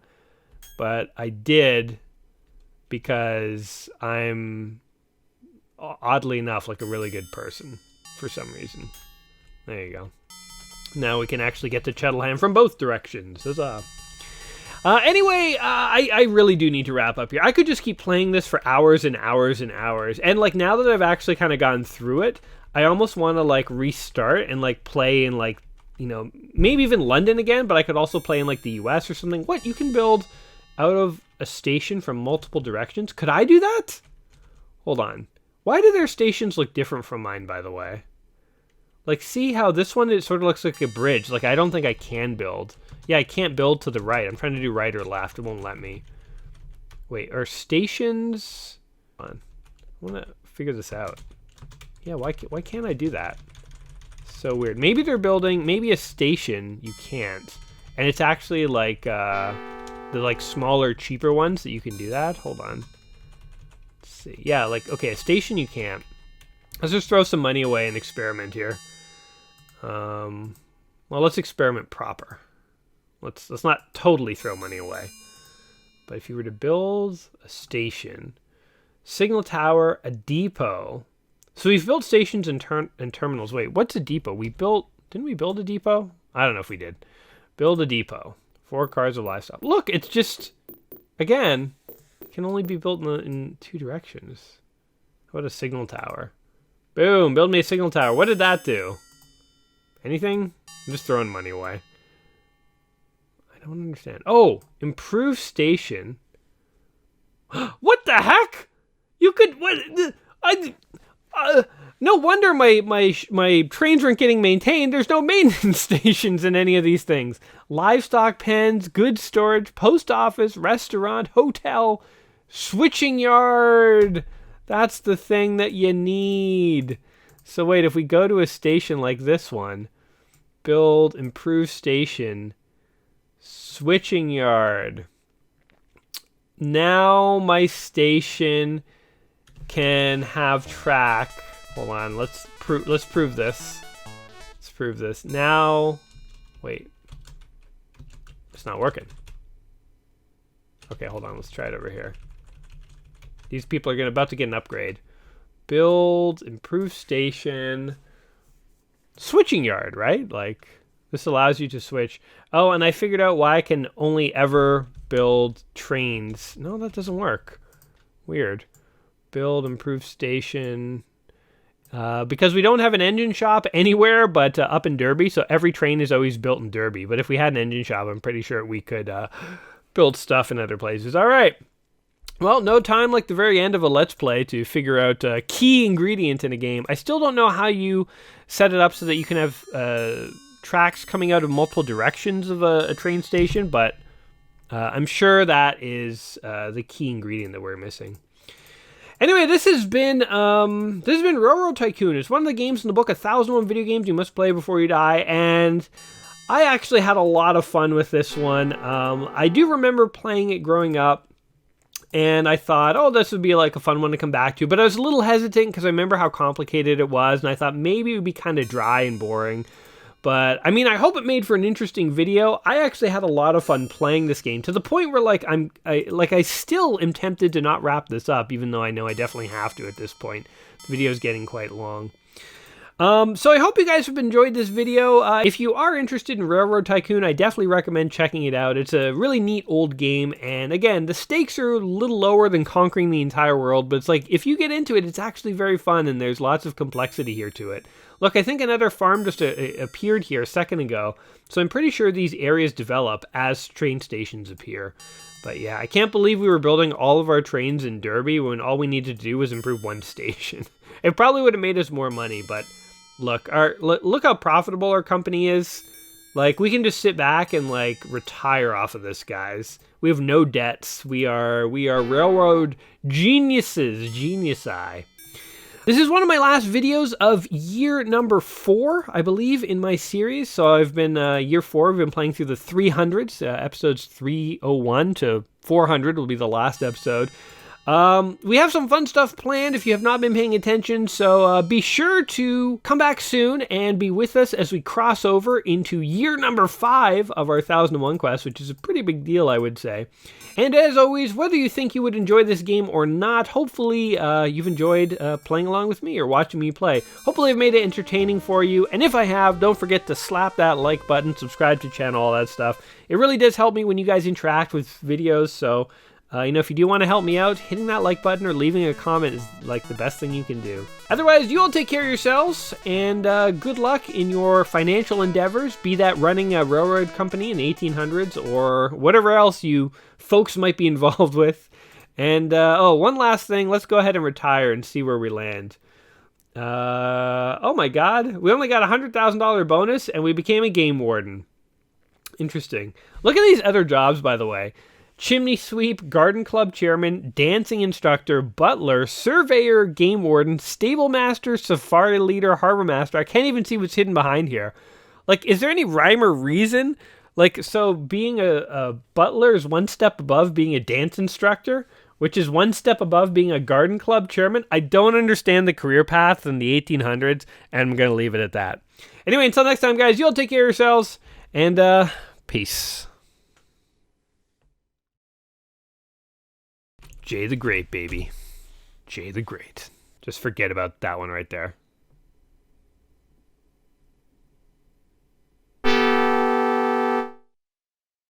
but I did because I'm, oddly enough, like a really good person for some reason. There you go. Now we can actually get to Chettleham from both directions. Huzzah. Anyway, I really do need to wrap up here. I could just keep playing this for hours and hours and hours. And, like, now that I've actually kind of gone through it, I almost want to, like, restart and, like, play in, like, maybe even London again, but I could also play in, like, the US or something. What? You can build out of a station from multiple directions? Could I do that? Hold on. Why do their stations look different from mine, by the way? Like, see how this one, it sort of looks like a bridge. Like, I don't think I can build. Yeah, I can't build to the right. I'm trying to do right or left. It won't let me. Wait, are stations... Hold on. I want to figure this out. Yeah, why can't I do that? So weird. Maybe they're building... Maybe a station you can't. And it's actually, like, the, like, smaller, cheaper ones that you can do that. Hold on. Let's see. Yeah, like, okay, a station you can't. Let's just throw some money away and experiment here. Well, let's experiment proper. Let's not totally throw money away. But if you were to build a station, signal tower, a depot. So we've built stations and terminals. Wait, what's a depot? Didn't we build a depot? I don't know if we did. Build a depot. 4 cars of livestock. Look, it's just, again, it can only be built in 2 directions. How about a signal tower? Boom, build me a signal tower. What did that do? Anything? I'm just throwing money away. I don't understand. Oh, improve station. What the heck? You could, what? No wonder my trains weren't getting maintained. There's no maintenance stations in any of these things. Livestock pens, goods storage, post office, restaurant, hotel, switching yard. That's the thing that you need. So wait, if we go to a station like this one, build, improve station, switching yard. Now my station can have track. Hold on, let's prove this. Let's prove this. Now, wait. It's not working. Okay, hold on, let's try it over here. These people are about to get an upgrade. Build, improve station, switching yard, right? Like, this allows you to switch. Oh, and I figured out why I can only ever build trains. No, that doesn't work. Weird. Build, improve station. Because we don't have an engine shop anywhere but up in Derby, so every train is always built in Derby. But if we had an engine shop, I'm pretty sure we could build stuff in other places. All right. Well, no time like the very end of a Let's Play to figure out a key ingredient in a game. I still don't know how you set it up so that you can have tracks coming out of multiple directions of a train station, but I'm sure that is the key ingredient that we're missing. Anyway, this has been Railroad Tycoon. It's one of the games in the book 1001 Video Games You Must Play Before You Die, and I actually had a lot of fun with this one. I do remember playing it growing up, and I thought, oh, this would be like a fun one to come back to, but I was a little hesitant because I remember how complicated it was, and I thought maybe it would be kind of dry and boring. But, I mean, I hope it made for an interesting video. I actually had a lot of fun playing this game, to the point where, like, I still am tempted to not wrap this up, even though I know I definitely have to at this point. The video is getting quite long. So I hope you guys have enjoyed this video. If you are interested in Railroad Tycoon, I definitely recommend checking it out. It's a really neat old game, and again, the stakes are a little lower than conquering the entire world, but it's like, if you get into it, it's actually very fun, and there's lots of complexity here to it. Look, I think another farm just appeared here a second ago, so I'm pretty sure these areas develop as train stations appear. But yeah, I can't believe we were building all of our trains in Derby when all we needed to do was improve one station. It probably would have made us more money, but look how profitable our company is. Like, we can just sit back and, like, retire off of this, guys. We have no debts. We are railroad geniuses, geniusi. This is one of my last videos of year number 4, I believe, in my series. So I've been, year 4, I've been playing through the 300s. Episodes 301 to 400 will be the last episode. We have some fun stuff planned if you have not been paying attention, so be sure to come back soon and be with us as we cross over into year number 5 of our 1001 quest, which is a pretty big deal, I would say. And as always, whether you think you would enjoy this game or not, hopefully you've enjoyed playing along with me or watching me play. Hopefully I've made it entertaining for you, and if I have, don't forget to slap that like button, subscribe to the channel, all that stuff. It really does help me when you guys interact with videos, so if you do want to help me out, hitting that like button or leaving a comment is like the best thing you can do. Otherwise, you all take care of yourselves, and good luck in your financial endeavors, be that running a railroad company in the 1800s or whatever else you folks might be involved with. And, one last thing, let's go ahead and retire and see where we land. Oh my god, we only got a $100,000 bonus, and we became a game warden. Interesting. Look at these other jobs, by the way. Chimney sweep, garden club chairman, dancing instructor, butler, surveyor, game warden, stable master, safari leader, harbor master. I can't even see what's hidden behind here. Like, is there any rhyme or reason? Like, so being a butler is one step above being a dance instructor, which is one step above being a garden club chairman. I don't understand the career path in the 1800s, and I'm going to leave it at that. Anyway, until next time, guys, you all take care of yourselves, and peace. Jay the Great, baby. Jay the Great. Just forget about that one right there.